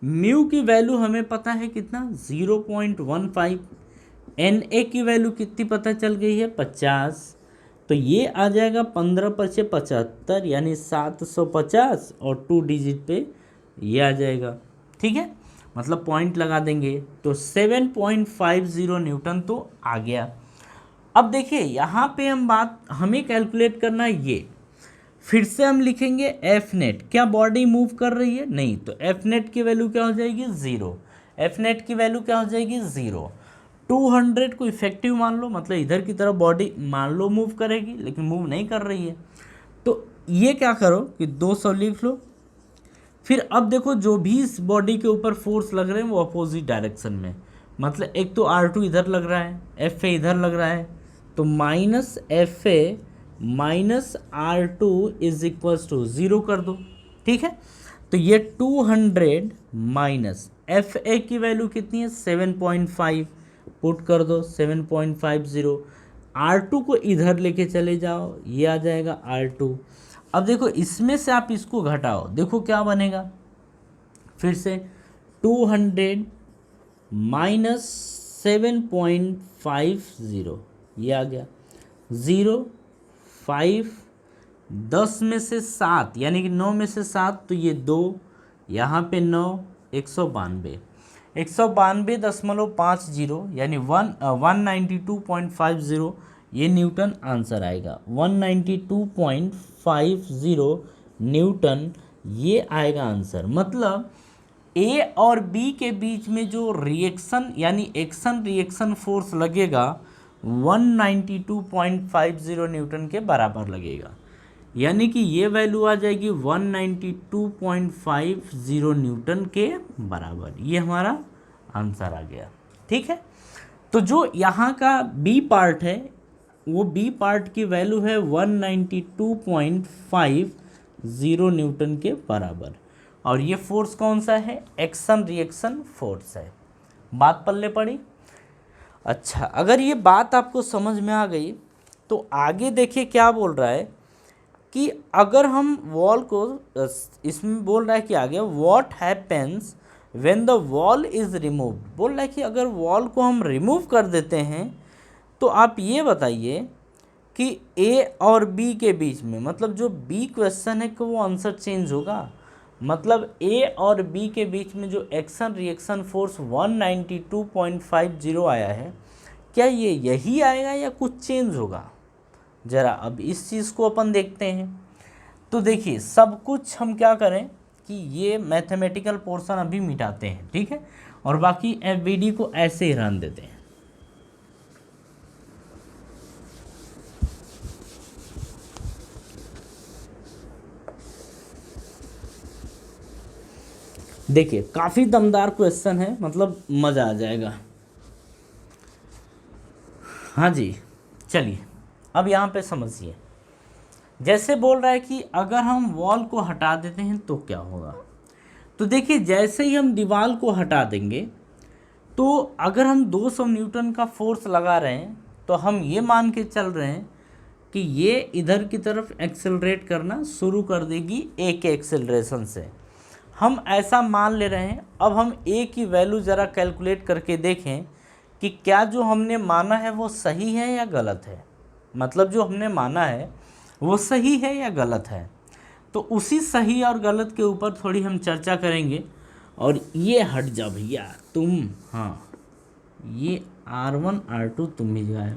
म्यू की वैल्यू हमें पता है कितना 0.15, एन ए की वैल्यू कितनी पता चल गई है 50, तो ये आ जाएगा 15 × 75 यानी 750 और 2 डिजिट पे ये आ जाएगा। ठीक है, मतलब पॉइंट लगा देंगे तो 7.50 न्यूटन तो आ गया। अब देखिए यहाँ पे हमें कैलकुलेट करना है ये, फिर से हम लिखेंगे एफ नेट। क्या बॉडी मूव कर रही है? नहीं, तो एफ नेट की वैल्यू क्या हो जाएगी 0। एफ नेट की वैल्यू क्या हो जाएगी 0। 200 को इफेक्टिव मान लो, मतलब इधर की तरफ बॉडी मान लो मूव करेगी लेकिन मूव नहीं कर रही है, तो ये क्या करो कि 200 लिख लो। फिर अब देखो जो भी इस बॉडी के ऊपर फोर्स लग रहे हैं वो अपोजिट डायरेक्शन में, मतलब एक तो R2 इधर लग रहा है, एफ ए इधर लग रहा है, तो minus F A minus R2 is equals to 0 कर दो। ठीक है, तो ये 200 माइनस एफ ए की वैल्यू कितनी है 7.5, पुट कर दो 7.50। R2 को इधर लेके चले जाओ, ये आ जाएगा R2। अब देखो इसमें से आप इसको घटाओ, देखो क्या बनेगा, फिर से 200 माइनस 7.50, ये आ गया 0, 5, 10 में से 7 यानी कि 9 में से 7 तो ये 2, यहाँ पे 9, 192, 192.50 यानी 192.50 ये न्यूटन आंसर आएगा। 192.50 न्यूटन ये आएगा आंसर। मतलब ए और बी के बीच में जो रिएक्शन यानी एक्शन रिएक्शन फोर्स लगेगा 192.50 न्यूटन के बराबर लगेगा, यानी कि ये वैल्यू आ जाएगी 192.50 न्यूटन के बराबर। ये हमारा आंसर आ गया। ठीक है, तो जो यहाँ का बी पार्ट है वो बी पार्ट की वैल्यू है 192.50 न्यूटन के बराबर, और ये फोर्स कौन सा है? एक्शन रिएक्शन फोर्स है। बात पल्ले पड़ी? अच्छा, अगर ये बात आपको समझ में आ गई तो आगे देखिए क्या बोल रहा है कि अगर हम वॉल को, इसमें बोल रहा है कि आगे what happens when the wall is removed, बोल रहा है कि अगर वॉल को हम रिमूव कर देते हैं तो आप ये बताइए कि ए और बी के बीच में, मतलब जो बी क्वेश्चन है कि वो आंसर चेंज होगा, मतलब ए और बी के बीच में जो एक्शन रिएक्शन फोर्स 192.50 आया है, क्या ये यही आएगा या कुछ चेंज होगा? ज़रा अब इस चीज़ को अपन देखते हैं। तो देखिए सब कुछ हम क्या करें कि ये मैथमेटिकल पोर्शन अभी मिटाते हैं, ठीक है, और बाकी एफबीडी को ऐसे ही रहने देते हैं। देखिए काफ़ी दमदार क्वेश्चन है, मतलब मज़ा आ जाएगा। हाँ जी, चलिए अब यहाँ पे समझिए। जैसे बोल रहा है कि अगर हम वॉल को हटा देते हैं तो क्या होगा, तो देखिए जैसे ही हम दीवार को हटा देंगे तो अगर हम 200 न्यूटन का फोर्स लगा रहे हैं तो हम ये मान के चल रहे हैं कि ये इधर की तरफ एक्सेलरेट करना शुरू कर देगी ए के एक्सेलरेशन से। हम ऐसा मान ले रहे हैं। अब हम ए की वैल्यू ज़रा कैलकुलेट करके देखें कि क्या जो हमने माना है वो सही है या गलत है, मतलब जो हमने माना है वो सही है या गलत है। तो उसी सही और गलत के ऊपर थोड़ी हम चर्चा करेंगे। और ये हट जा भैया तुम, हाँ ये R1 R2 तुम भी जाए।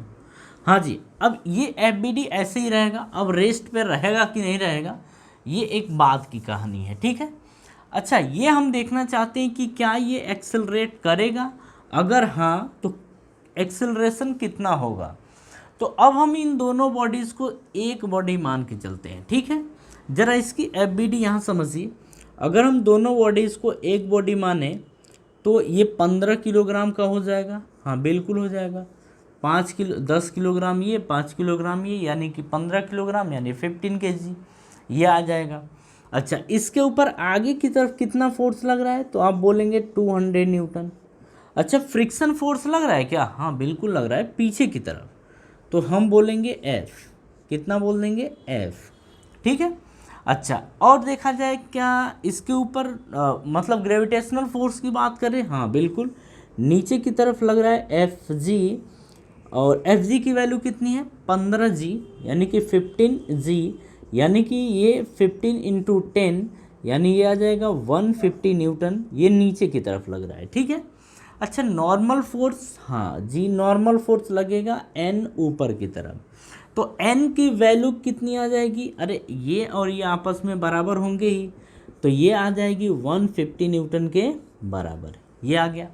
हाँ जी, अब ये FBD ऐसे ही रहेगा। अब रेस्ट पे रहेगा कि नहीं रहेगा ये एक बात की कहानी है, ठीक है। अच्छा, ये हम देखना चाहते हैं कि क्या ये एक्सेलरेट करेगा, अगर हाँ तो एक्सेलरेशन कितना होगा। तो अब हम इन दोनों बॉडीज़ को एक बॉडी मान के चलते हैं, ठीक है। ज़रा इसकी FBD यहाँ समझिए। अगर हम दोनों बॉडीज़ को एक बॉडी माने तो ये 15 किलोग्राम का हो जाएगा। हाँ बिल्कुल हो जाएगा। 10 किलोग्राम ये, 5 किलोग्राम ये, यानी कि 15 किलोग्राम यानी 15 kg ये आ जाएगा। अच्छा, इसके ऊपर आगे की तरफ कितना फोर्स लग रहा है, तो आप बोलेंगे 200 न्यूटन। अच्छा, फ्रिक्शन फोर्स लग रहा है क्या, हाँ बिल्कुल लग रहा है पीछे की तरफ, तो हम बोलेंगे F। कितना बोल देंगे, F। ठीक है। अच्छा, और देखा जाए क्या इसके ऊपर मतलब ग्रेविटेशनल फोर्स की बात करें, हाँ बिल्कुल नीचे की तरफ लग रहा है Fg, और Fg की वैल्यू कितनी है 15G, यानी कि 15G, यानी कि ये 15 इंटू 10 यानी ये आ जाएगा 150 न्यूटन, ये नीचे की तरफ लग रहा है। ठीक है। अच्छा, नॉर्मल फोर्स, हाँ जी नॉर्मल फोर्स लगेगा N ऊपर की तरफ, तो N की वैल्यू कितनी आ जाएगी, अरे ये और ये आपस में बराबर होंगे ही, तो ये आ जाएगी 150 न्यूटन के बराबर, ये आ गया।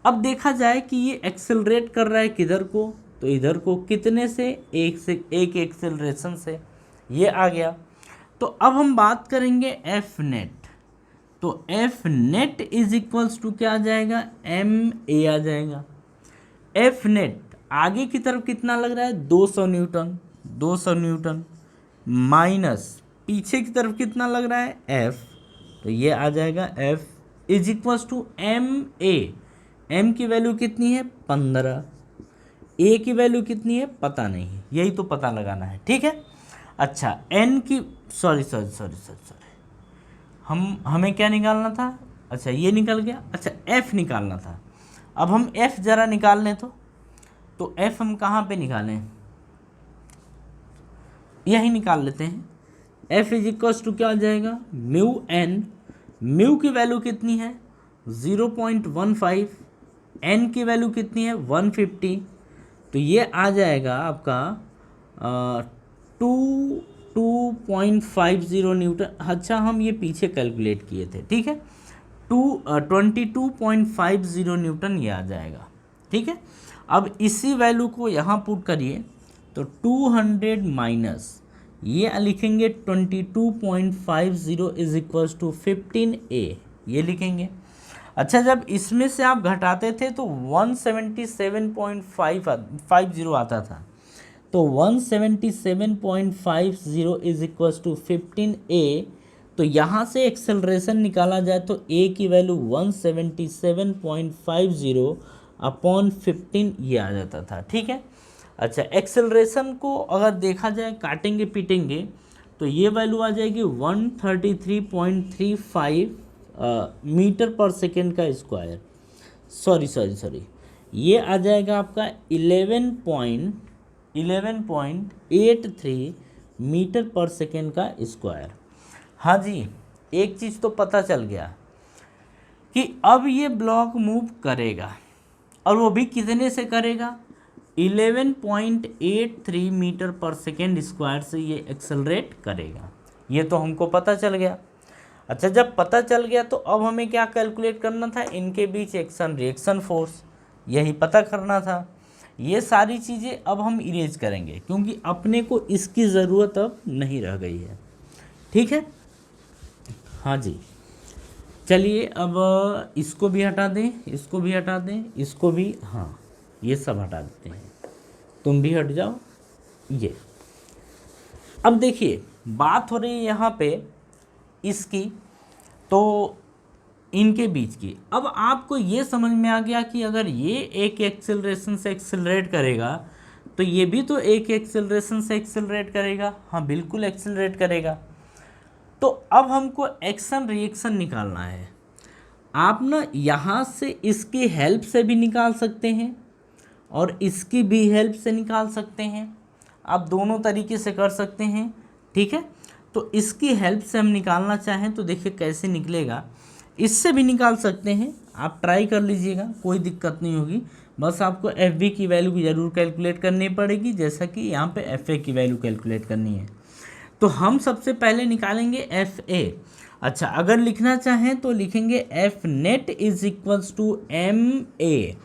अब देखा जाए कि ये एक्सेलरेट कर रहा है किधर को, तो इधर को, कितने से एक एक्सेलरेशन से, ये आ गया। तो अब हम बात करेंगे एफ नेट, तो F net is equals to क्या आ जाएगा, एम ए आ जाएगा। एफ नेट आगे की तरफ कितना लग रहा है 200 न्यूटन, 200 न्यूटन माइनस पीछे की तरफ कितना लग रहा है एफ, तो ये आ जाएगा F is equals to M A. M की वैल्यू कितनी है 15, ए की वैल्यू कितनी है पता नहीं, यही तो पता लगाना है। ठीक है। अच्छा, एन की सॉरी हमें क्या निकालना था, अच्छा ये निकल गया। अच्छा, एफ निकालना था, अब हम एफ जरा निकाल लें तो एफ हम कहाँ पे निकालें, यही निकाल लेते हैं। एफ इज इक्वल्स टू क्या आ जाएगा, म्यू एन, म्यू की वैल्यू कितनी है 0.15, एन की वैल्यू कितनी है 150, तो ये आ जाएगा आपका 2.50 न्यूटन। अच्छा, हम ये पीछे कैलकुलेट किए थे, ठीक है, 22.50 न्यूटन ये आ जाएगा। ठीक है। अब इसी वैल्यू को यहाँ पुट करिए तो 200 माइनस ये लिखेंगे 22.50 इज इक्वल्स टू 15A, ये लिखेंगे। अच्छा, जब इसमें से आप घटाते थे तो 177.50 आता था, तो 177.50 इज इक्वल्स टू 15A, तो यहाँ से एक्सेलरेशन निकाला जाए तो A की वैल्यू 177.50 अपॉन 15 ये आ जाता था। ठीक है। अच्छा, एक्सेलरेशन को अगर देखा जाए काटेंगे पीटेंगे तो ये वैल्यू आ जाएगी 133.35 मीटर पर सेकेंड का स्क्वायर, सॉरी ये आ जाएगा आपका 11.83 मीटर पर सेकेंड का स्क्वायर। हाँ जी, एक चीज़ तो पता चल गया कि अब ये ब्लॉक मूव करेगा, और वो भी कितने से करेगा, 11.83 मीटर पर सेकेंड स्क्वायर से ये एक्सेलरेट करेगा, ये तो हमको पता चल गया। अच्छा, जब पता चल गया तो अब हमें क्या कैलकुलेट करना था, इनके बीच एक्शन रिएक्शन फोर्स, यही पता करना था। ये सारी चीज़ें अब हम इरेज करेंगे क्योंकि अपने को इसकी ज़रूरत अब नहीं रह गई है। ठीक है। हाँ जी, चलिए अब इसको भी हटा दें, इसको भी हटा दें, इसको भी, हाँ ये सब हटा देते हैं, तुम भी हट जाओ ये। अब देखिए बात हो रही है यहाँ पे इसकी, तो इनके बीच की। अब आपको ये समझ में आ गया कि अगर ये एक एक्सेलरेशन से एक्सेलरेट करेगा तो ये भी तो एक एक्सेलरेशन से एक्सेलरेट करेगा, हाँ बिल्कुल एक्सेलरेट करेगा। तो अब हमको एक्शन रिएक्शन निकालना है। आप ना यहाँ से इसकी हेल्प से भी निकाल सकते हैं और इसकी भी हेल्प से निकाल सकते हैं, आप दोनों तरीके से कर सकते हैं। ठीक है। तो इसकी हेल्प से हम निकालना चाहें तो देखिए कैसे निकलेगा, इससे भी निकाल सकते हैं, आप ट्राई कर लीजिएगा, कोई दिक्कत नहीं होगी। बस आपको एफ बी की वैल्यू ज़रूर कैलकुलेट करनी पड़ेगी, जैसा कि यहाँ पे एफ ए की वैल्यू कैलकुलेट करनी है। तो हम सबसे पहले निकालेंगे एफ ए। अच्छा, अगर लिखना चाहें तो लिखेंगे F net is equals to M A.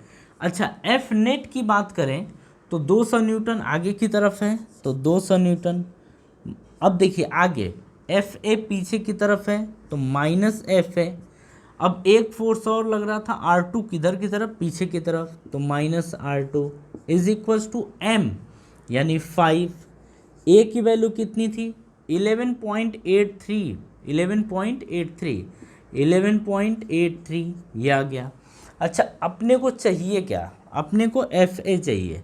अच्छा, एफ नेट की बात करें तो 200 न्यूटन आगे की तरफ है, तो 200 न्यूटन। अब देखिए आगे एफ ए पीछे की तरफ है तो माइनस एफ है। अब एक फोर्स और लग रहा था आर टू किधर की तरफ, पीछे की तरफ, तो minus R two is equals to M यानी 5। ए की वैल्यू कितनी थी 11.83, 11.83, 11.83 ये आ गया। अच्छा अपने को चाहिए क्या, अपने को एफ ए चाहिए।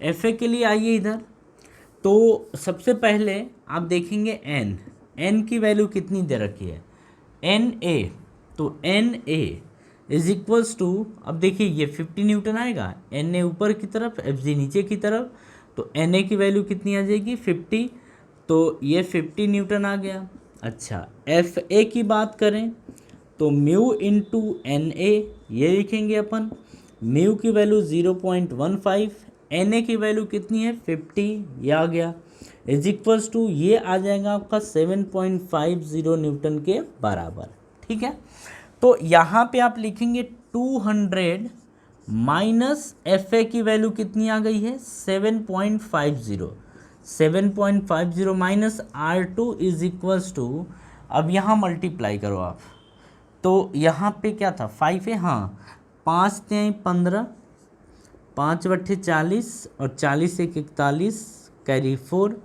एफ ए के लिए आइए इधर, तो सबसे पहले आप देखेंगे एन, एन की वैल्यू कितनी दे रखी है एन ए, तो N A is equals to, अब देखिए ये 50 न्यूटन आएगा, एन ए ऊपर की तरफ एफ जी नीचे की तरफ, तो एन ए की वैल्यू कितनी आ जाएगी 50, तो ये 50 न्यूटन आ गया। अच्छा एफ ए की बात करें तो म्यू इंटू एन ए ये लिखेंगे अपन, म्यू की वैल्यू 0.15, एन ए की वैल्यू कितनी है 50 ये आ गया, इज इक्वल्स टू ये आ जाएगा आपका 7.50 न्यूटन के बराबर। ठीक है, तो यहाँ पे आप लिखेंगे 200 माइनस एफ ए की वैल्यू कितनी आ गई है 7.50, 7.50 minus R two is equals to, अब यहाँ मल्टीप्लाई करो आप, तो यहाँ पे क्या था 5 है, हाँ 5 तें 15, 5 बट्ठे 40 और 40 एक 41 कैरी 4,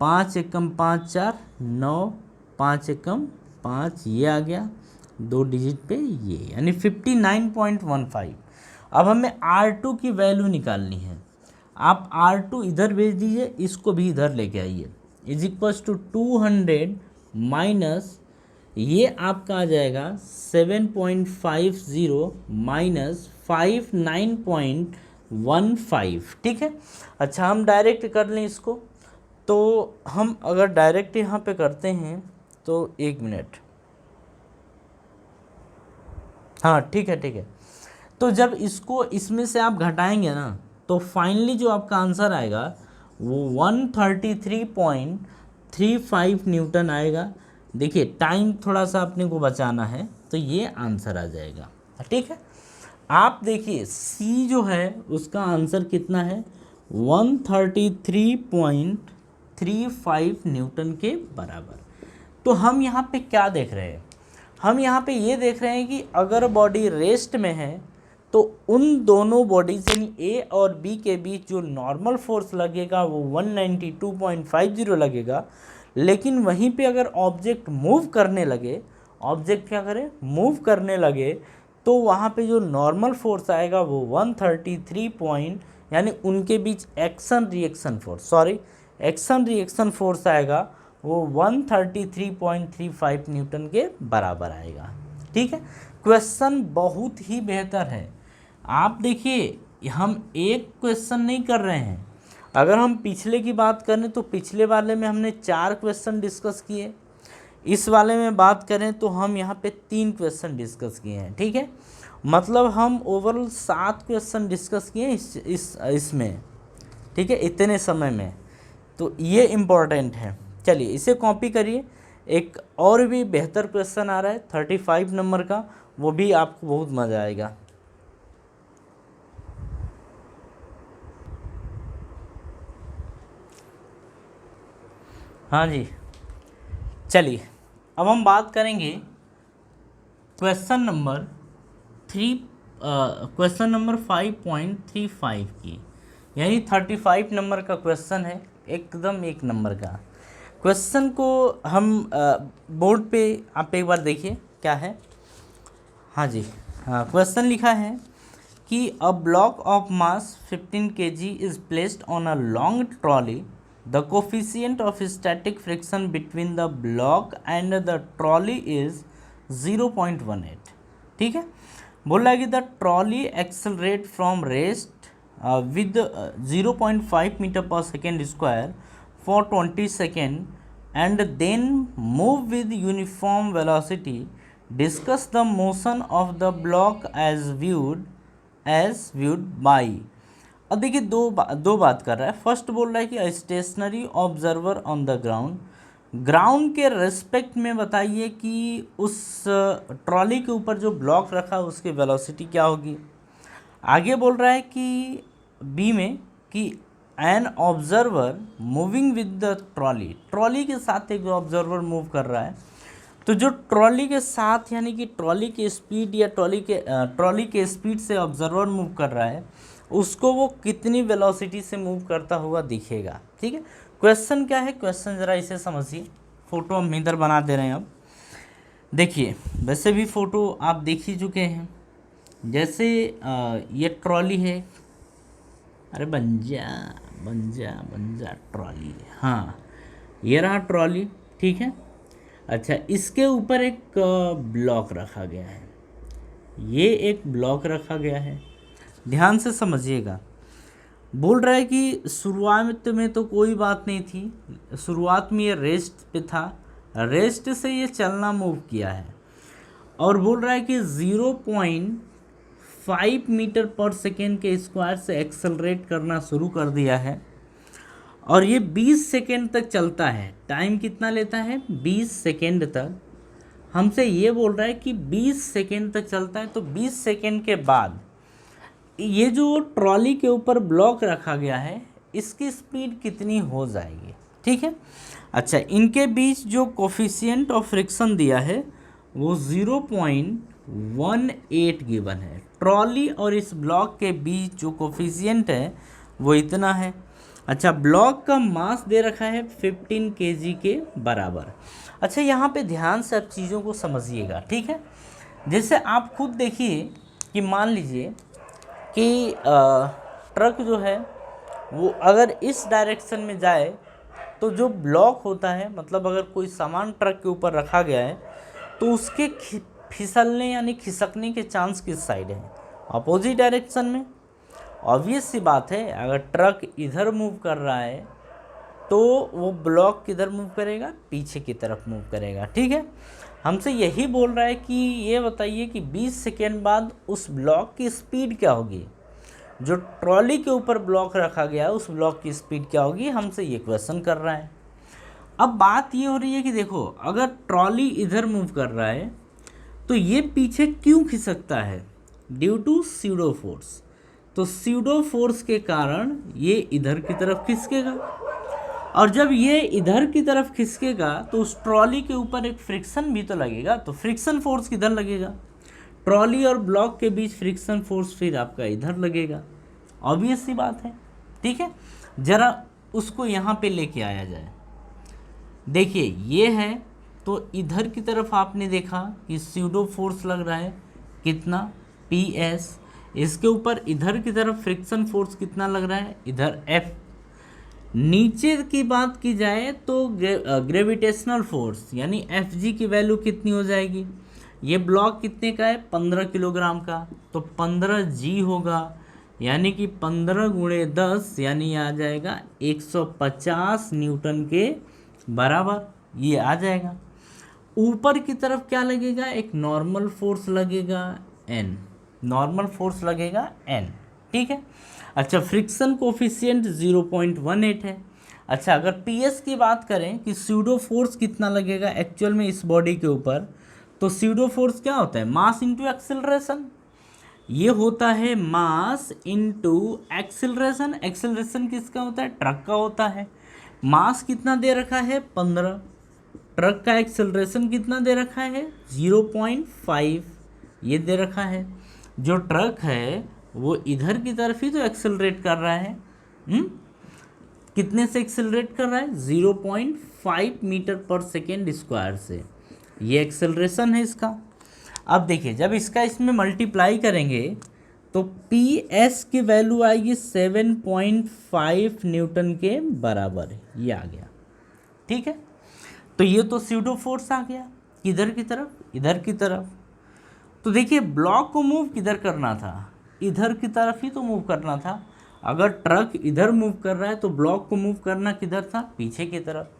5 एकम 5 4 9, 5 एकम 5 ये आ गया 2 डिजिट पे ये, यानी 59.15। अब हमें R2 की वैल्यू निकालनी है, आप R2 इधर भेज दीजिए, इसको भी इधर लेके आइए, इज इक्वल्स टू 200 माइनस ये आपका आ जाएगा 7.50 माइनस 59.15। ठीक है, अच्छा हम डायरेक्ट कर लें इसको, तो हम अगर डायरेक्ट यहाँ पे करते हैं तो 1 मिनट, हाँ ठीक है ठीक है, तो जब इसको इसमें से आप घटाएंगे ना तो फाइनली जो आपका आंसर आएगा वो 133.35 न्यूटन आएगा। देखिए टाइम थोड़ा सा अपने को बचाना है तो ये आंसर आ जाएगा। ठीक है, आप देखिए सी जो है उसका आंसर कितना है 133.35 न्यूटन के बराबर। तो हम यहाँ पे क्या देख रहे हैं, हम यहाँ पे ये देख रहे हैं कि अगर बॉडी रेस्ट में है तो उन दोनों बॉडीज यानी ए और बी के बीच जो नॉर्मल फोर्स लगेगा वो 192.50 लगेगा, लेकिन वहीं पे अगर ऑब्जेक्ट मूव करने लगे, ऑब्जेक्ट क्या करे मूव करने लगे, तो वहाँ पे जो नॉर्मल फोर्स आएगा वो 133 पॉइंट, यानी उनके बीच action reaction force, sorry action reaction force आएगा वो 133.35 न्यूटन के बराबर आएगा। ठीक है, क्वेश्चन बहुत ही बेहतर है। आप देखिए हम एक क्वेश्चन नहीं कर रहे हैं, अगर हम पिछले की बात करें तो पिछले वाले में हमने 4 क्वेश्चन डिस्कस किए, इस वाले में बात करें तो हम यहाँ पे 3 क्वेश्चन डिस्कस किए हैं। ठीक है, मतलब हम ओवरऑल 7 क्वेश्चन डिस्कस किए इसमें। ठीक है, इतने समय में, तो ये इम्पोर्टेंट है। चलिए इसे कॉपी करिए, एक और भी बेहतर क्वेश्चन आ रहा है 35 नंबर का, वो भी आपको बहुत मज़ा आएगा। हाँ जी, चलिए अब हम बात करेंगे क्वेश्चन नंबर 5.35 की, यानी 35 नंबर का क्वेश्चन है, एकदम 1 नंबर का क्वेश्चन को हम बोर्ड पे आप एक बार देखिए क्या है। हाँ जी, हाँ क्वेश्चन लिखा है कि a block of mass 15 kg is placed on a long trolley, the coefficient of static friction between the block and the trolley is 0.18। ठीक है, बोल रहा है कि the trolley accelerate from rest with 0.5 metre per second square for 20 seconds and then move with uniform velocity. Discuss the motion of the block as viewed by। अब देखिए दो बात कर रहा है। फर्स्ट बोल रहा है कि stationary observer on the ground के रेस्पेक्ट में बताइए कि उस ट्रॉली के ऊपर जो ब्लॉक रखा है उसकी वेलोसिटी क्या होगी। आगे बोल रहा है कि बी में कि an observer moving with the trolley, trolley के साथ एक ऑब्जर्वर मूव कर रहा है, तो जो ट्रॉली के साथ यानी कि ट्रॉली की स्पीड या ट्रॉली के स्पीड से ऑब्जर्वर मूव कर रहा है, उसको वो कितनी वेलोसिटी से मूव करता हुआ दिखेगा। ठीक है, क्वेश्चन क्या है, क्वेश्चन ज़रा इसे समझिए। फ़ोटो हम इधर बना दे रहे हैं। अब देखिए, वैसे भी फ़ोटो आप देख ही चुके हैं। जैसे ये ट्रॉली है, अरे बन जा ट्रॉली, हाँ ये रहा ट्रॉली। ठीक है, अच्छा इसके ऊपर एक ब्लॉक रखा गया है, ये एक ब्लॉक रखा गया है। ध्यान से समझिएगा, बोल रहा है कि शुरुआत में तो कोई बात नहीं थी, शुरुआत में ये रेस्ट पे था, रेस्ट से ये चलना मूव किया है, और बोल रहा है कि 0.5 मीटर पर सेकेंड के स्क्वायर से एक्सेलरेट करना शुरू कर दिया है, और ये 20 सेकेंड तक चलता है। टाइम कितना लेता है, 20 सेकेंड तक। हमसे ये बोल रहा है कि 20 सेकेंड तक चलता है, तो 20 सेकेंड के बाद ये जो ट्रॉली के ऊपर ब्लॉक रखा गया है, इसकी स्पीड कितनी हो जाएगी। ठीक है, अच्छा इनके बीच जो कोफिशिएंट ऑफ फ्रिक्शन दिया है वो 0.18 गिवन है। ट्रॉली और इस ब्लॉक के बीच जो कोफिशिएंट है वो इतना है। अच्छा, ब्लॉक का मास दे रखा है 15 kg के बराबर। अच्छा, यहाँ पे ध्यान से आप चीज़ों को समझिएगा। ठीक है, जैसे आप खुद देखिए कि मान लीजिए कि ट्रक जो है वो अगर इस डायरेक्शन में जाए, तो जो ब्लॉक होता है, मतलब अगर कोई सामान ट्रक के ऊपर रखा गया है, तो उसके फिसलने यानी खिसकने के चांस किस साइड है, अपोजिट डायरेक्शन में। ऑब्वियस सी बात है, अगर ट्रक इधर मूव कर रहा है तो वो ब्लॉक किधर मूव करेगा, पीछे की तरफ मूव करेगा। ठीक है, हमसे यही बोल रहा है कि ये बताइए कि 20 सेकेंड बाद उस ब्लॉक की स्पीड क्या होगी, जो ट्रॉली के ऊपर ब्लॉक रखा गया है उस ब्लॉक की स्पीड क्या होगी, हमसे ये क्वेश्चन कर रहा है। अब बात ये हो रही है कि देखो, अगर ट्रॉली इधर मूव कर रहा है तो ये पीछे क्यों खिसकता है, ड्यू टू स्यूडो फोर्स। तो स्यूडो फोर्स के कारण ये इधर की तरफ खिसकेगा, और जब ये इधर की तरफ खिसकेगा तो उस ट्रॉली के ऊपर एक फ्रिक्शन भी तो लगेगा, तो फ्रिक्शन फोर्स किधर लगेगा, ट्रॉली और ब्लॉक के बीच फ्रिक्शन फोर्स फिर आपका इधर लगेगा। ऑब्वियस सी बात है। ठीक है, जरा उसको यहाँ पे लेके आया जाए। देखिए ये है, तो इधर की तरफ आपने देखा कि स्यूडो फोर्स लग रहा है कितना, PS। इसके ऊपर इधर की तरफ फ्रिक्शन फोर्स कितना लग रहा है, इधर F। नीचे की बात की जाए तो ग्रेविटेशनल फोर्स यानी Fg की वैल्यू कितनी हो जाएगी, ये ब्लॉक कितने का है, 15 किलोग्राम का, तो 15G होगा, यानी कि 15 × 10 यानी आ जाएगा 150 न्यूटन के बराबर, ये आ जाएगा। ऊपर की तरफ क्या लगेगा, एक नॉर्मल फोर्स लगेगा N, नॉर्मल फोर्स लगेगा N। ठीक है, अच्छा फ्रिक्शन कोफिशिएंट 0.18 है। अच्छा, अगर PS की बात करें कि स्यूडो फोर्स कितना लगेगा एक्चुअल में इस बॉडी के ऊपर, तो स्यूडो फोर्स क्या होता है, मास इंटू एक्सेलरेशन। ये होता है मास इंटू एक्सेलरेशन। एक्सेलरेशन किसका होता है, ट्रक का होता है। मास कितना दे रखा है, 15। ट्रक का एक्सेलरेशन कितना दे रखा है, 0.5 ये दे रखा है। जो ट्रक है वो इधर की तरफ ही तो एक्सेलरेट कर रहा है। कितने से एक्सेलरेट कर रहा है, 0.5 मीटर पर सेकेंड स्क्वायर से, ये एक्सेलरेशन है इसका। अब देखिए, जब इसका इसमें मल्टीप्लाई करेंगे तो PS की वैल्यू आएगी 7.5 न्यूटन के बराबर, ये आ गया। ठीक है, तो ये तो स्यूडो फोर्स आ गया, किधर की तरफ, इधर की तरफ। तो देखिए, ब्लॉक को मूव किधर करना था, इधर की तरफ ही तो मूव करना था। अगर ट्रक इधर मूव कर रहा है तो ब्लॉक को मूव करना किधर था, पीछे की तरफ।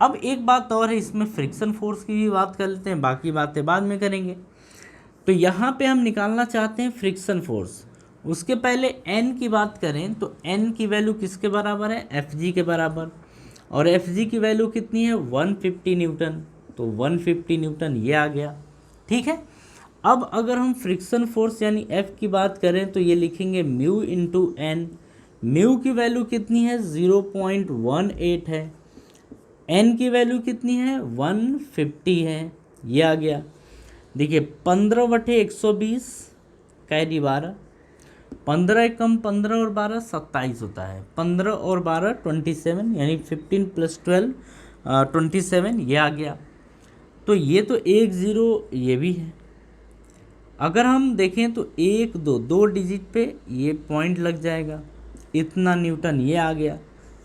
अब एक बात और है, इसमें फ्रिक्शन फोर्स की भी बात कर लेते हैं, बाकी बातें बाद में करेंगे। तो यहाँ पे हम निकालना चाहते हैं फ्रिक्शन फोर्स। उसके पहले N की बात करें तो N की वैल्यू किसके बराबर है, Fg के बराबर, और Fg की वैल्यू कितनी है, 150 न्यूटन, तो 150 न्यूटन ये आ गया। ठीक है, अब अगर हम फ्रिक्शन फोर्स यानी F की बात करें तो ये लिखेंगे म्यू इंटू N। म्यू की वैल्यू कितनी है 0.18 है, एन की वैल्यू कितनी है 150 है, ये आ गया। देखिए 15/120 कैरी 12, 15 एकम 15 और 12 27 होता है, 15 और 12 27 यानी 15 + 12 27, ये आ गया। तो ये तो 1 0 ये भी है। अगर हम देखें तो 1 2 2 डिजिट पे ये पॉइंट लग जाएगा, इतना न्यूटन ये आ गया,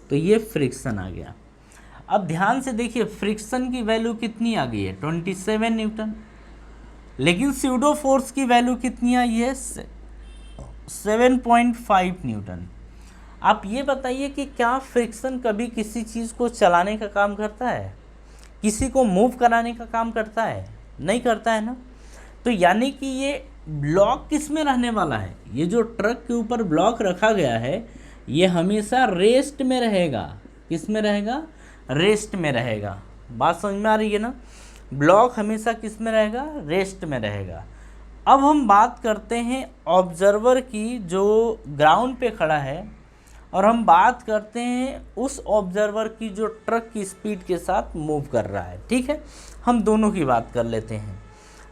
तो ये फ्रिक्शन आ गया। अब ध्यान से देखिए फ्रिक्शन की वैल्यू कितनी आ गई है 27 न्यूटन, लेकिन स्यूडो फोर्स की वैल्यू कितनी आई है 7.5 न्यूटन। आप ये बताइए कि क्या फ्रिक्शन कभी किसी चीज़ को चलाने का काम करता है, किसी को मूव कराने का काम करता है? नहीं करता है ना। तो यानी कि ये ब्लॉक किस में रहने वाला है, ये जो ट्रक के ऊपर ब्लॉक रखा गया है ये हमेशा रेस्ट में रहेगा। किस में रहेगा? रेस्ट में रहेगा। बात समझ में आ रही है ना। ब्लॉक हमेशा किस में रहेगा? रेस्ट में रहेगा। अब हम बात करते हैं ऑब्जर्वर की जो ग्राउंड पे खड़ा है, और हम बात करते हैं उस ऑब्जर्वर की जो ट्रक की स्पीड के साथ मूव कर रहा है। ठीक है, हम दोनों की बात कर लेते हैं।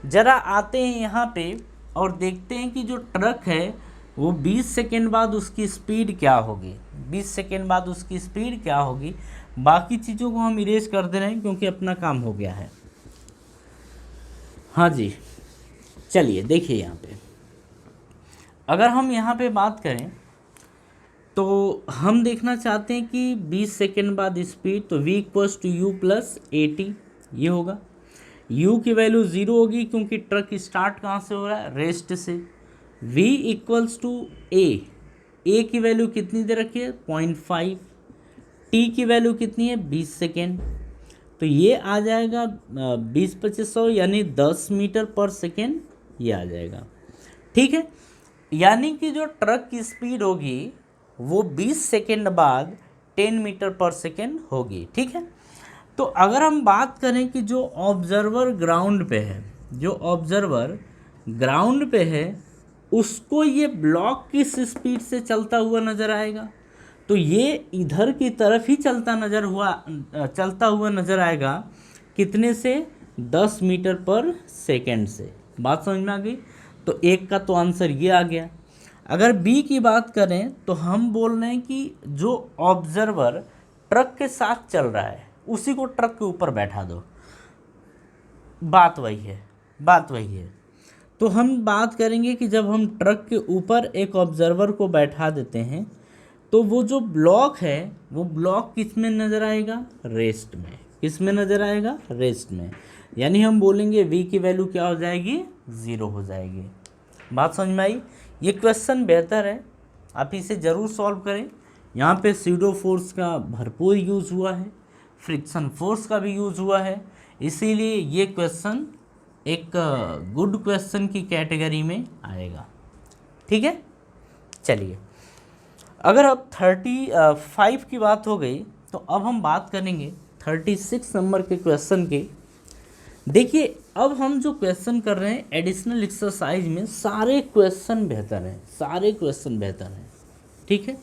ज़रा आते हैं यहाँ पे और देखते हैं कि जो ट्रक है वो 20 सेकेंड बाद उसकी स्पीड क्या होगी, 20 सेकेंड बाद उसकी स्पीड क्या होगी। बाकी चीज़ों को हम इरेज कर दे रहे हैं क्योंकि अपना काम हो गया है। हाँ जी, चलिए देखिए यहाँ पे अगर हम यहाँ पे बात करें तो हम देखना चाहते हैं कि 20 सेकेंड बाद स्पीड, तो v = u + 80 ये होगा। u की वैल्यू 0 होगी क्योंकि ट्रक स्टार्ट कहाँ से हो रहा है? रेस्ट से। v = a की वैल्यू कितनी दे रखी है 0.5, t की वैल्यू कितनी है 20 सेकेंड, तो ये आ जाएगा 20/2500 यानी 10 मीटर पर सेकेंड, ये आ जाएगा। ठीक है, यानी कि जो ट्रक की स्पीड होगी वो 20 सेकेंड बाद 10 मीटर पर सेकेंड होगी। ठीक है, तो अगर हम बात करें कि जो ऑब्जर्वर ग्राउंड पे है, जो ऑब्जर्वर ग्राउंड पे है उसको ये ब्लॉक किस स्पीड से चलता हुआ नज़र आएगा, तो ये इधर की तरफ ही चलता हुआ नज़र आएगा। कितने से? 10 मीटर पर सेकेंड से। बात समझ में आ गई। तो एक का तो आंसर ये आ गया। अगर बी की बात करें तो हम बोल रहे हैं कि जो ऑब्जर्वर ट्रक के साथ चल रहा है उसी को ट्रक के ऊपर बैठा दो। बात वही है। तो हम बात करेंगे कि जब हम ट्रक के ऊपर एक ऑब्जर्वर को बैठा देते हैं तो वो जो ब्लॉक है वो ब्लॉक किस में नज़र आएगा? रेस्ट में। किस में नज़र आएगा? रेस्ट में। यानी हम बोलेंगे v की वैल्यू क्या हो जाएगी? 0 हो जाएगी। बात समझ में आई। ये क्वेश्चन बेहतर है, आप इसे ज़रूर सॉल्व करें। यहाँ पे स्यूडो फोर्स का भरपूर यूज़ हुआ है, फ्रिक्शन फोर्स का भी यूज़ हुआ है, इसीलिए ये क्वेश्चन एक गुड क्वेश्चन की कैटेगरी में आएगा। ठीक है, चलिए अगर अब 35 की बात हो गई तो अब हम बात करेंगे 36 नंबर के क्वेश्चन की। देखिए अब हम जो क्वेश्चन कर रहे हैं एडिशनल एक्सरसाइज में सारे क्वेश्चन बेहतर हैं। ठीक है,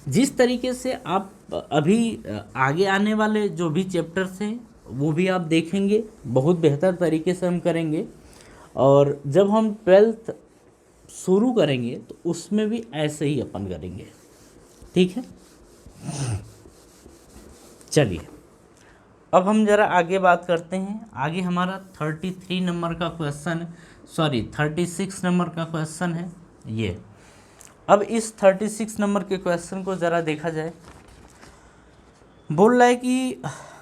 जिस तरीके से आप अभी आगे आने वाले जो भी चैप्टर्स हैं वो भी आप देखेंगे, बहुत बेहतर तरीके से हम करेंगे। और जब हम 12th शुरू करेंगे तो उसमें भी ऐसे ही अपन करेंगे। ठीक है, चलिए अब हम ज़रा आगे बात करते हैं। आगे हमारा 36 नंबर का क्वेश्चन है ये। अब इस 36 नंबर के क्वेश्चन को ज़रा देखा जाए। बोल रहा है कि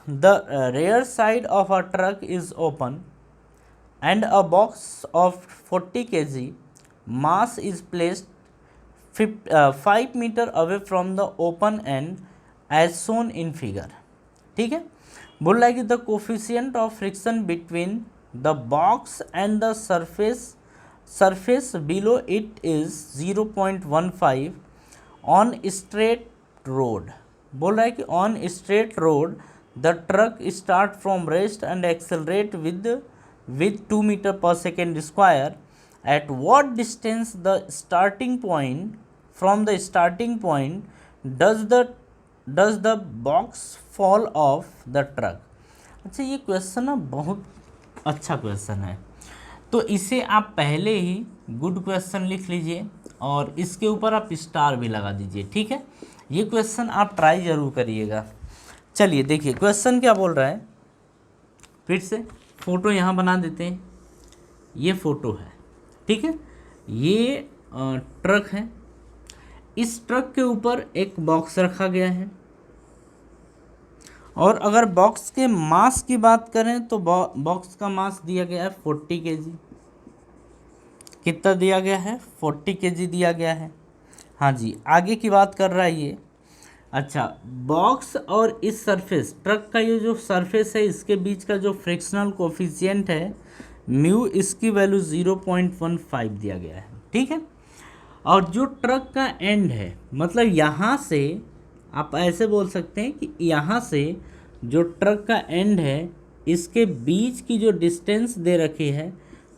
the rear side of a truck is open and a box of 40 kg mass is placed 5 metre away from the open end as shown in figure. ठीक है, बोल रहा है कि the coefficient of friction between the box and the surface below it is 0.15 on straight road। बोल रहा है कि on straight road the truck start from rest and accelerate with 2 meter per second square। at what distance the starting point from the starting point does the box fall of the truck. अच्छा, ये question ना बहुत अच्छा question है, तो इसे आप पहले ही गुड क्वेश्चन लिख लीजिए और इसके ऊपर आप स्टार भी लगा दीजिए, ठीक है। ये क्वेश्चन आप ट्राई ज़रूर करिएगा। चलिए देखिए क्वेश्चन क्या बोल रहा है, फिर से फ़ोटो यहाँ बना देते हैं। ये फ़ोटो है, ठीक है, ये ट्रक है। इस ट्रक के ऊपर एक बॉक्स रखा गया है और अगर बॉक्स के मास की बात करें तो बॉक्स का मास दिया गया है 40 kg। कितना दिया गया है? 40 kg दिया गया है। हाँ जी, आगे की बात कर रहा है ये। अच्छा, बॉक्स और इस सरफेस, ट्रक का ये जो सरफेस है, इसके बीच का जो फ्रिक्शनल कोफिशिएंट है म्यू, इसकी वैल्यू 0.15 दिया गया है, ठीक है। और जो ट्रक का एंड है, मतलब यहाँ से आप ऐसे बोल सकते हैं कि यहाँ से जो ट्रक का एंड है, इसके बीच की जो डिस्टेंस दे रखी है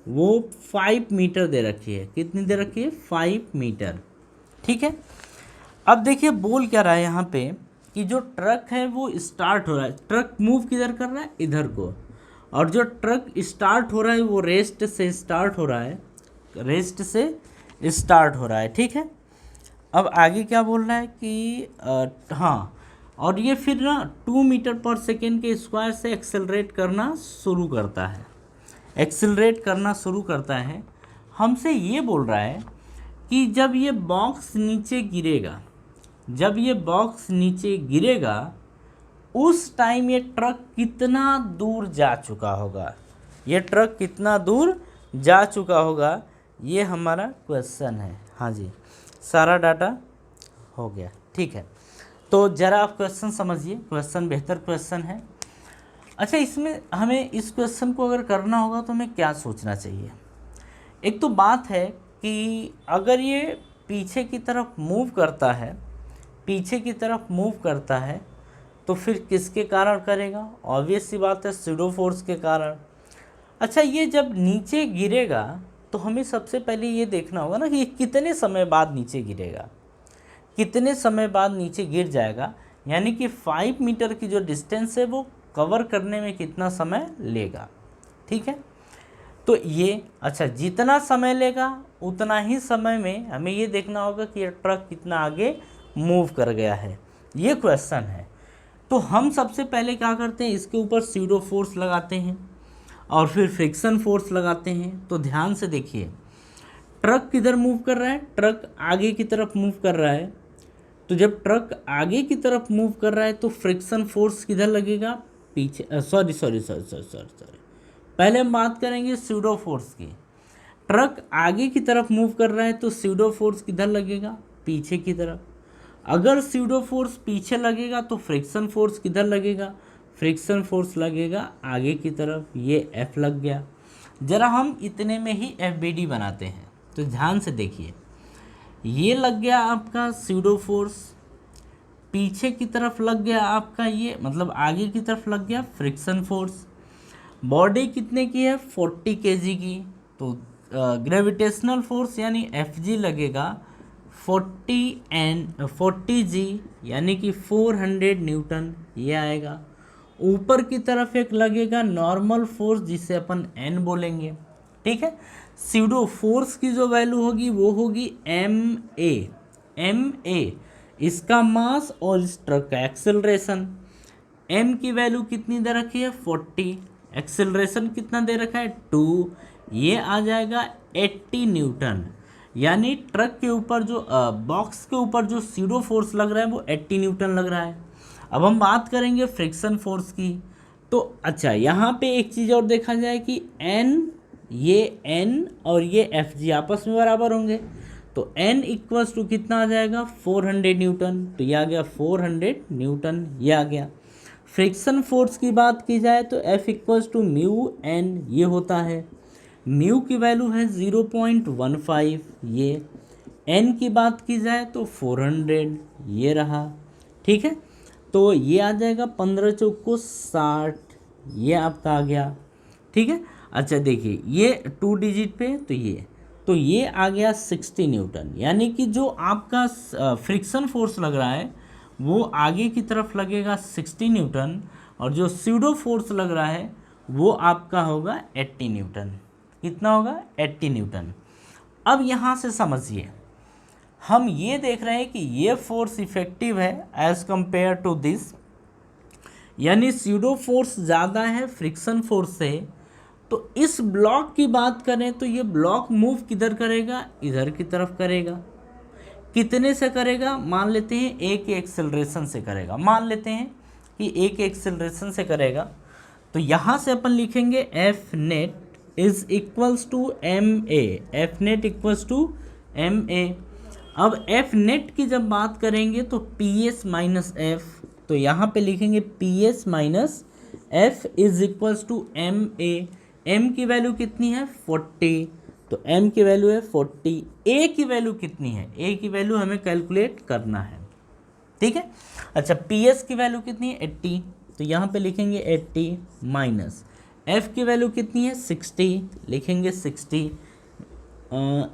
वो 5 मीटर दे रखी है। कितनी दे रखी है? 5 मीटर, ठीक है। अब देखिए बोल क्या रहा है यहाँ पे कि जो ट्रक है वो स्टार्ट हो रहा है, ट्रक मूव किधर कर रहा है? इधर को। और जो ट्रक स्टार्ट हो रहा है वो रेस्ट से स्टार्ट हो रहा है, रेस्ट से स्टार्ट हो रहा है, ठीक है। अब आगे क्या बोल रहा है कि हाँ, और ये फिर ना 2 मीटर पर सेकेंड के स्क्वायर से एक्सेलरेट करना शुरू करता है, एक्सेलरेट करना शुरू करता है। हमसे ये बोल रहा है कि जब ये बॉक्स नीचे गिरेगा, जब ये बॉक्स नीचे गिरेगा उस टाइम ये ट्रक कितना दूर जा चुका होगा, ये ट्रक कितना दूर जा चुका होगा, ये हमारा क्वेश्चन है। हाँ जी, सारा डाटा हो गया, ठीक है। तो ज़रा आप क्वेश्चन समझिए, क्वेश्चन बेहतर क्वेश्चन है। अच्छा, इसमें हमें इस क्वेश्चन को अगर करना होगा तो हमें क्या सोचना चाहिए? एक तो बात है कि अगर ये पीछे की तरफ मूव करता है, पीछे की तरफ मूव करता है तो फिर किसके कारण करेगा? ऑब्वियस सी बात है, स्यूडो फोर्स के कारण। अच्छा, ये जब नीचे गिरेगा तो हमें सबसे पहले ये देखना होगा ना कि कितने समय बाद नीचे गिरेगा, कितने समय बाद नीचे गिर जाएगा, यानी कि 5 मीटर की जो डिस्टेंस है वो कवर करने में कितना समय लेगा, ठीक है। तो ये अच्छा, जितना समय लेगा उतना ही समय में हमें ये देखना होगा कि ये ट्रक कितना आगे मूव कर गया है, ये क्वेश्चन है। तो हम सबसे पहले क्या करते हैं, इसके ऊपर स्यूडो फोर्स लगाते हैं और फिर फ्रिक्शन फोर्स लगाते हैं। तो ध्यान से देखिए, ट्रक किधर मूव कर रहा है? ट्रक आगे की तरफ मूव कर रहा है। तो जब ट्रक आगे की तरफ मूव कर रहा है तो फ्रिक्शन फोर्स किधर लगेगा? पीछे। सॉरी, पहले हम बात करेंगे स्यूडो फोर्स की। ट्रक आगे की तरफ मूव कर रहा है तो स्यूडो फोर्स किधर लगेगा? पीछे की तरफ। अगर स्यूडो फोर्स पीछे लगेगा तो फ्रिक्शन फोर्स किधर लगेगा? फ्रिक्शन फोर्स लगेगा आगे की तरफ। ये F लग गया। ज़रा हम इतने में ही FBD बनाते हैं, तो ध्यान से देखिए, ये लग गया आपका स्यूडो फोर्स, पीछे की तरफ लग गया आपका ये, मतलब आगे की तरफ लग गया फ्रिक्शन फोर्स। बॉडी कितने की है? 40 kg की, तो ग्रेविटेशनल फोर्स यानी FG लगेगा 40G, यानी कि 400 न्यूटन, ये आएगा। ऊपर की तरफ एक लगेगा नॉर्मल फोर्स जिसे अपन N बोलेंगे, ठीक है। स्यूडो फोर्स की जो वैल्यू होगी वो होगी ma, इसका मास और इस ट्रक का एक्सेलरेशन। m की वैल्यू कितनी दे रखी है? 40। एक्सेलरेशन कितना दे रखा है? 2। ये आ जाएगा 80 न्यूटन, यानी ट्रक के ऊपर जो बॉक्स के ऊपर जो स्यूडो फोर्स लग रहा है वो 80 न्यूटन लग रहा है। अब हम बात करेंगे फ्रिक्शन फोर्स की। तो अच्छा, यहाँ पे एक चीज़ और देखा जाए कि ये n और ये FG आपस में बराबर होंगे, तो n इक्वल्स टू कितना आ जाएगा? 400 न्यूटन। तो ये आ गया 400 न्यूटन, ये आ गया। फ्रिक्शन फोर्स की बात की जाए तो F equals to mu n, ये होता है। म्यू की वैल्यू है 0.15, ये। n की बात की जाए तो 400, ये रहा, ठीक है। तो ये आ जाएगा 15 चौको 60, ये आपका आ गया, ठीक है। अच्छा देखिए, ये 2 डिजिट पे, तो ये तो ये आ गया 60 न्यूटन, यानी कि जो आपका फ्रिक्शन फोर्स लग रहा है वो आगे की तरफ लगेगा 60 न्यूटन, और जो स्यूडो फोर्स लग रहा है वो आपका होगा 80 न्यूटन। कितना होगा? 80 न्यूटन। अब यहाँ से समझिए, हम ये देख रहे हैं कि ये फोर्स इफेक्टिव है एज कंपेयर टू दिस, यानी स्यूडो फोर्स ज़्यादा है फ्रिक्शन फोर्स से। तो इस ब्लॉक की बात करें तो ये ब्लॉक मूव किधर करेगा? इधर की तरफ करेगा। कितने से करेगा? मान लेते हैं ए के एक्सेलरेशन से करेगा, मान लेते हैं कि ए के एक्सेलरेशन से करेगा। तो यहाँ से अपन लिखेंगे F net is equals to M A, F net equals to M A. अब एफ नेट की जब बात करेंगे तो पी एस माइनस एफ, तो यहाँ पे लिखेंगे P S minus F is equals to M A. M की वैल्यू कितनी है? 40, तो एम की वैल्यू है 40। ए की वैल्यू कितनी है? ए की वैल्यू हमें कैलकुलेट करना है, ठीक है। अच्छा, पी एस की वैल्यू कितनी है? 80, तो यहाँ पे लिखेंगे 80 माइनस एफ की वैल्यू कितनी है? 60, लिखेंगे 60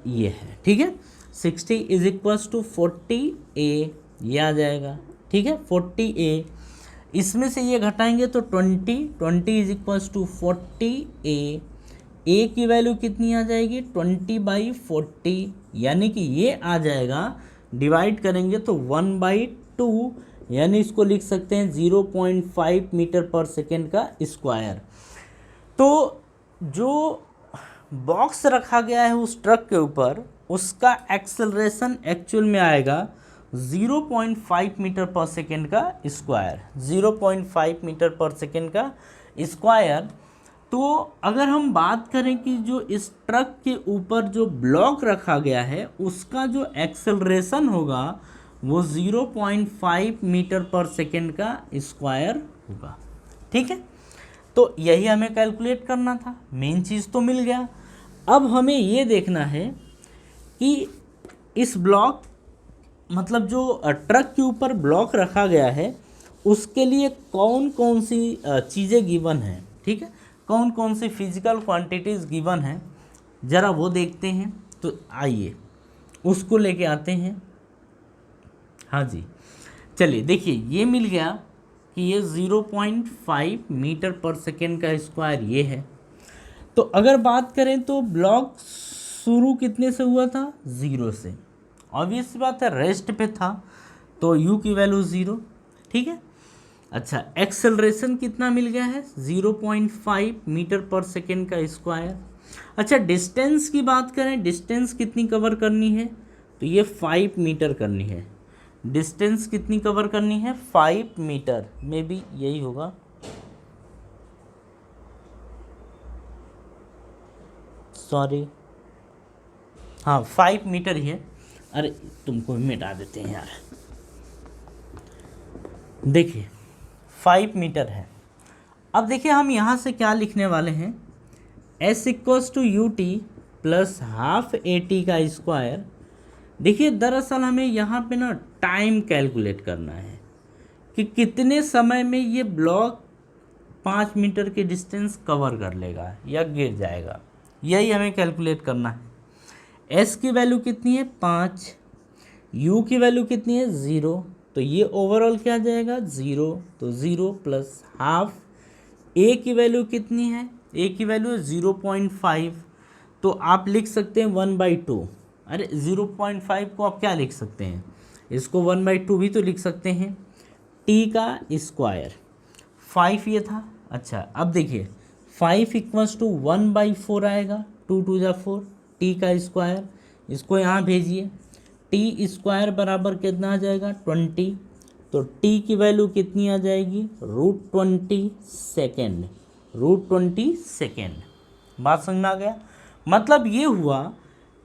ये है, ठीक है। 60 इज इक्वल्स टू 40 ए, ये आ जाएगा, ठीक है। 40 ए, इसमें से ये घटाएंगे तो 20 इज इक्वल्स टू 40 ए की वैल्यू कितनी आ जाएगी? 20/40, यानी कि ये आ जाएगा, डिवाइड करेंगे तो 1/2, यानी इसको लिख सकते हैं 0.5 मीटर पर सेकेंड का स्क्वायर। तो जो बॉक्स रखा गया है उस ट्रक के ऊपर, उसका एक्सेलरेशन एक्चुअल में आएगा 0.5 मीटर पर सेकेंड का स्क्वायर, 0.5 मीटर पर सेकेंड का स्क्वायर। तो अगर हम बात करें कि जो इस ट्रक के ऊपर जो ब्लॉक रखा गया है उसका जो एक्सेलरेशन होगा वो 0.5 मीटर पर सेकेंड का स्क्वायर होगा, ठीक है। तो यही हमें कैलकुलेट करना था, मेन चीज़ तो मिल गया। अब हमें ये देखना है कि इस ब्लॉक, मतलब जो ट्रक के ऊपर ब्लॉक रखा गया है उसके लिए कौन कौन सी चीज़ें गिवन हैं, ठीक है, कौन कौन सी फिजिकल क्वांटिटीज़ गिवन हैं, ज़रा वो देखते हैं। तो आइए उसको लेके आते हैं। हाँ जी, चलिए देखिए, ये मिल गया कि ये 0.5 मीटर पर सेकेंड का स्क्वायर ये है। तो अगर बात करें तो ब्लॉक शुरू कितने से हुआ था? 0 से। ऑब्वियस सी बात है, रेस्ट पे था तो u की वैल्यू 0, ठीक है। अच्छा, एक्सेलरेशन कितना मिल गया है? 0.5 मीटर पर सेकेंड का स्क्वायर। अच्छा, डिस्टेंस की बात करें, डिस्टेंस कितनी कवर करनी है? तो ये 5 मीटर करनी है। डिस्टेंस कितनी कवर करनी है? 5 मीटर, में भी यही होगा। सॉरी, हाँ 5 मीटर ही है। अरे तुमको मिटा देते हैं यार। देखिए 5 मीटर है। अब देखिए हम यहाँ से क्या लिखने वाले हैं? s equals to U T plus half A T का स्क्वायर। देखिए दरअसल हमें यहाँ पे ना टाइम कैलकुलेट करना है कि कितने समय में ये ब्लॉक 5 मीटर की डिस्टेंस कवर कर लेगा या गिर जाएगा, यही हमें कैलकुलेट करना है। s की वैल्यू कितनी है? 5, u की वैल्यू कितनी है? 0, तो ये ओवरऑल क्या आ जाएगा? 0, तो 0 प्लस हाफ। a की वैल्यू कितनी है? a की वैल्यू 0.5, तो आप लिख सकते हैं 1/2। अरे 0.5 को आप क्या लिख सकते हैं? इसको 1/2 भी तो लिख सकते हैं। t का स्क्वायर 5 ये था। अच्छा अब देखिए 5 इक्वल्स टू 1/4 आएगा, 2 2 जा 4, t का स्क्वायर, इसको यहाँ भेजिए। टी स्क्वायर बराबर कितना आ जाएगा? 20, तो t की वैल्यू कितनी आ जाएगी? √20 सेकेंड, √20 सेकेंड। बात समझ में आ गया? मतलब ये हुआ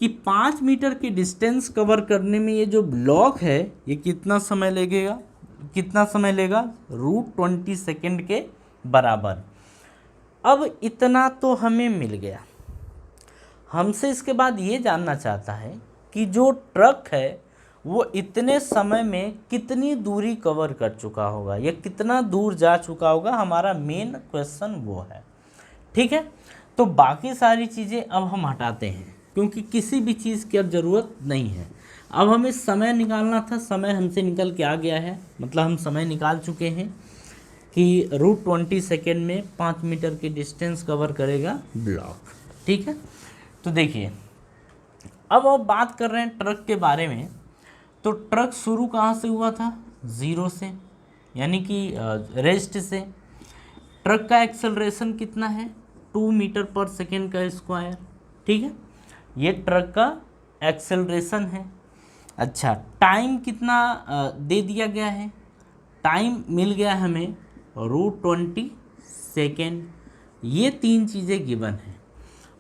कि 5 मीटर की डिस्टेंस कवर करने में ये जो ब्लॉक है ये कितना समय लगेगा? कितना समय लेगा? √20 सेकेंड के बराबर। अब इतना तो हमें मिल गया। हमसे इसके बाद ये जानना चाहता है कि जो ट्रक है वो इतने समय में कितनी दूरी कवर कर चुका होगा या कितना दूर जा चुका होगा, हमारा मेन क्वेश्चन वो है, ठीक है। तो बाकी सारी चीज़ें अब हम हटाते हैं क्योंकि किसी भी चीज़ की अब ज़रूरत नहीं है। अब हमें समय निकालना था, समय हमसे निकल के आ गया है, मतलब हम समय निकाल चुके हैं कि √20 सेकेंड में 5 मीटर की डिस्टेंस कवर करेगा ब्लॉक। ठीक है, तो देखिए अब बात कर रहे हैं ट्रक के बारे में। तो ट्रक शुरू कहाँ से हुआ था? 0 से, यानी कि रेस्ट से। ट्रक का एक्सेलरेशन कितना है? 2 मीटर पर सेकेंड का स्क्वायर। ठीक है, ये ट्रक का एक्सेलरेशन है। अच्छा, टाइम कितना दे दिया गया है? टाइम मिल गया हमें √20 सेकेंड। ये 3 चीज़ें गिवन हैं।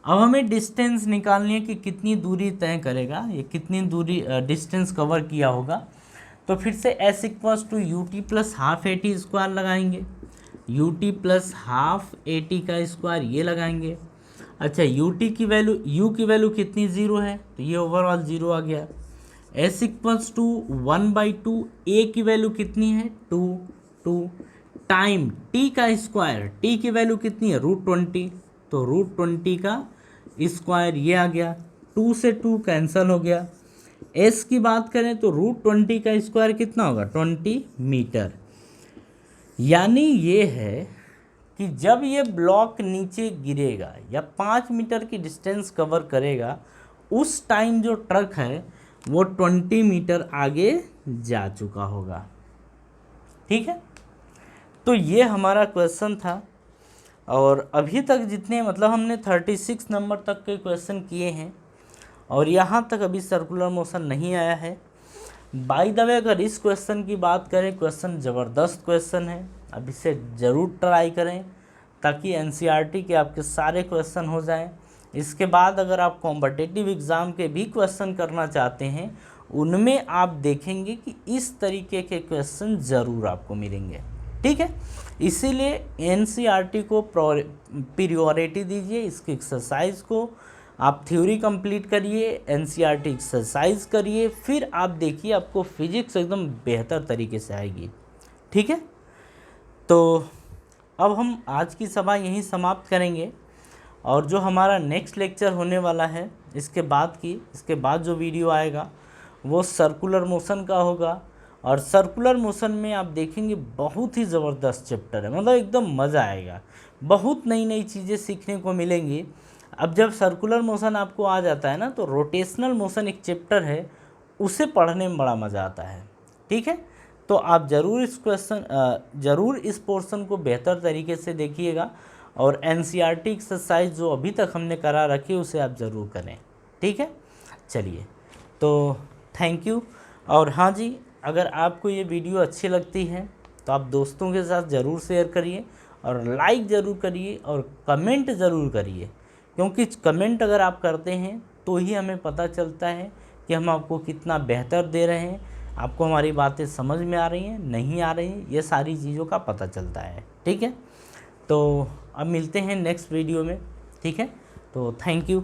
अब हमें डिस्टेंस निकालनी है कि कितनी दूरी तय करेगा, ये कितनी दूरी डिस्टेंस कवर किया होगा। तो फिर से S = UT + ½ AT स्क्वायर लगाएंगे। UT + ½ AT का स्क्वायर ये लगाएंगे। अच्छा, UT की वैल्यू, U की वैल्यू कितनी? 0 है, तो ये ओवरऑल 0 आ गया। S = 1/2, A की वैल्यू कितनी है? 2। टाइम T का स्क्वायर, T की वैल्यू कितनी है? √20, तो √20 का स्क्वायर ये आ गया। 2 से 2 कैंसिल हो गया। S की बात करें तो √20 का स्क्वायर कितना होगा? 20 मीटर। यानी ये है कि जब ये ब्लॉक नीचे गिरेगा या 5 मीटर की डिस्टेंस कवर करेगा, उस टाइम जो ट्रक है वो 20 मीटर आगे जा चुका होगा। ठीक है, तो ये हमारा क्वेश्चन था। और अभी तक जितने, मतलब हमने 36 नंबर तक के क्वेश्चन किए हैं और यहाँ तक अभी सर्कुलर मोशन नहीं आया है। बाय द वे, अगर इस क्वेश्चन की बात करें, क्वेश्चन ज़बरदस्त क्वेश्चन है। अब इसे ज़रूर ट्राई करें ताकि NCERT के आपके सारे क्वेश्चन हो जाएं। इसके बाद अगर आप कॉम्पिटिटिव एग्ज़ाम के भी क्वेश्चन करना चाहते हैं, उनमें आप देखेंगे कि इस तरीके के क्वेश्चन ज़रूर आपको मिलेंगे। ठीक है, इसीलिए NCERT को प्रायोरिटी दीजिए। इसकी एक्सरसाइज को आप थ्योरी कंप्लीट करिए, NCERT एक्सरसाइज करिए, फिर आप देखिए आपको फिजिक्स एकदम बेहतर तरीके से आएगी। ठीक है, तो अब हम आज की सभा यहीं समाप्त करेंगे और जो हमारा नेक्स्ट लेक्चर होने वाला है, इसके बाद जो वीडियो आएगा वो सर्कुलर मोशन का होगा। और सर्कुलर मोशन में आप देखेंगे बहुत ही ज़बरदस्त चैप्टर है, मतलब एकदम मज़ा आएगा, बहुत नई नई चीज़ें सीखने को मिलेंगी। अब जब सर्कुलर मोशन आपको आ जाता है ना, तो रोटेशनल मोशन एक चैप्टर है, उसे पढ़ने में बड़ा मज़ा आता है। ठीक है, तो आप ज़रूर इस पोर्शन को बेहतर तरीके से देखिएगा और NCERT एक्सरसाइज जो अभी तक हमने करा रखी है उसे आप ज़रूर करें। ठीक है, चलिए, तो थैंक यू। और हाँ जी, अगर आपको ये वीडियो अच्छी लगती है तो आप दोस्तों के साथ ज़रूर शेयर करिए और लाइक ज़रूर करिए और कमेंट ज़रूर करिए, क्योंकि कमेंट अगर आप करते हैं तो ही हमें पता चलता है कि हम आपको कितना बेहतर दे रहे हैं, आपको हमारी बातें समझ में आ रही हैं, नहीं आ रही हैं, ये सारी चीज़ों का पता चलता है। ठीक है, तो अब मिलते हैं नेक्स्ट वीडियो में। ठीक है, तो थैंक यू।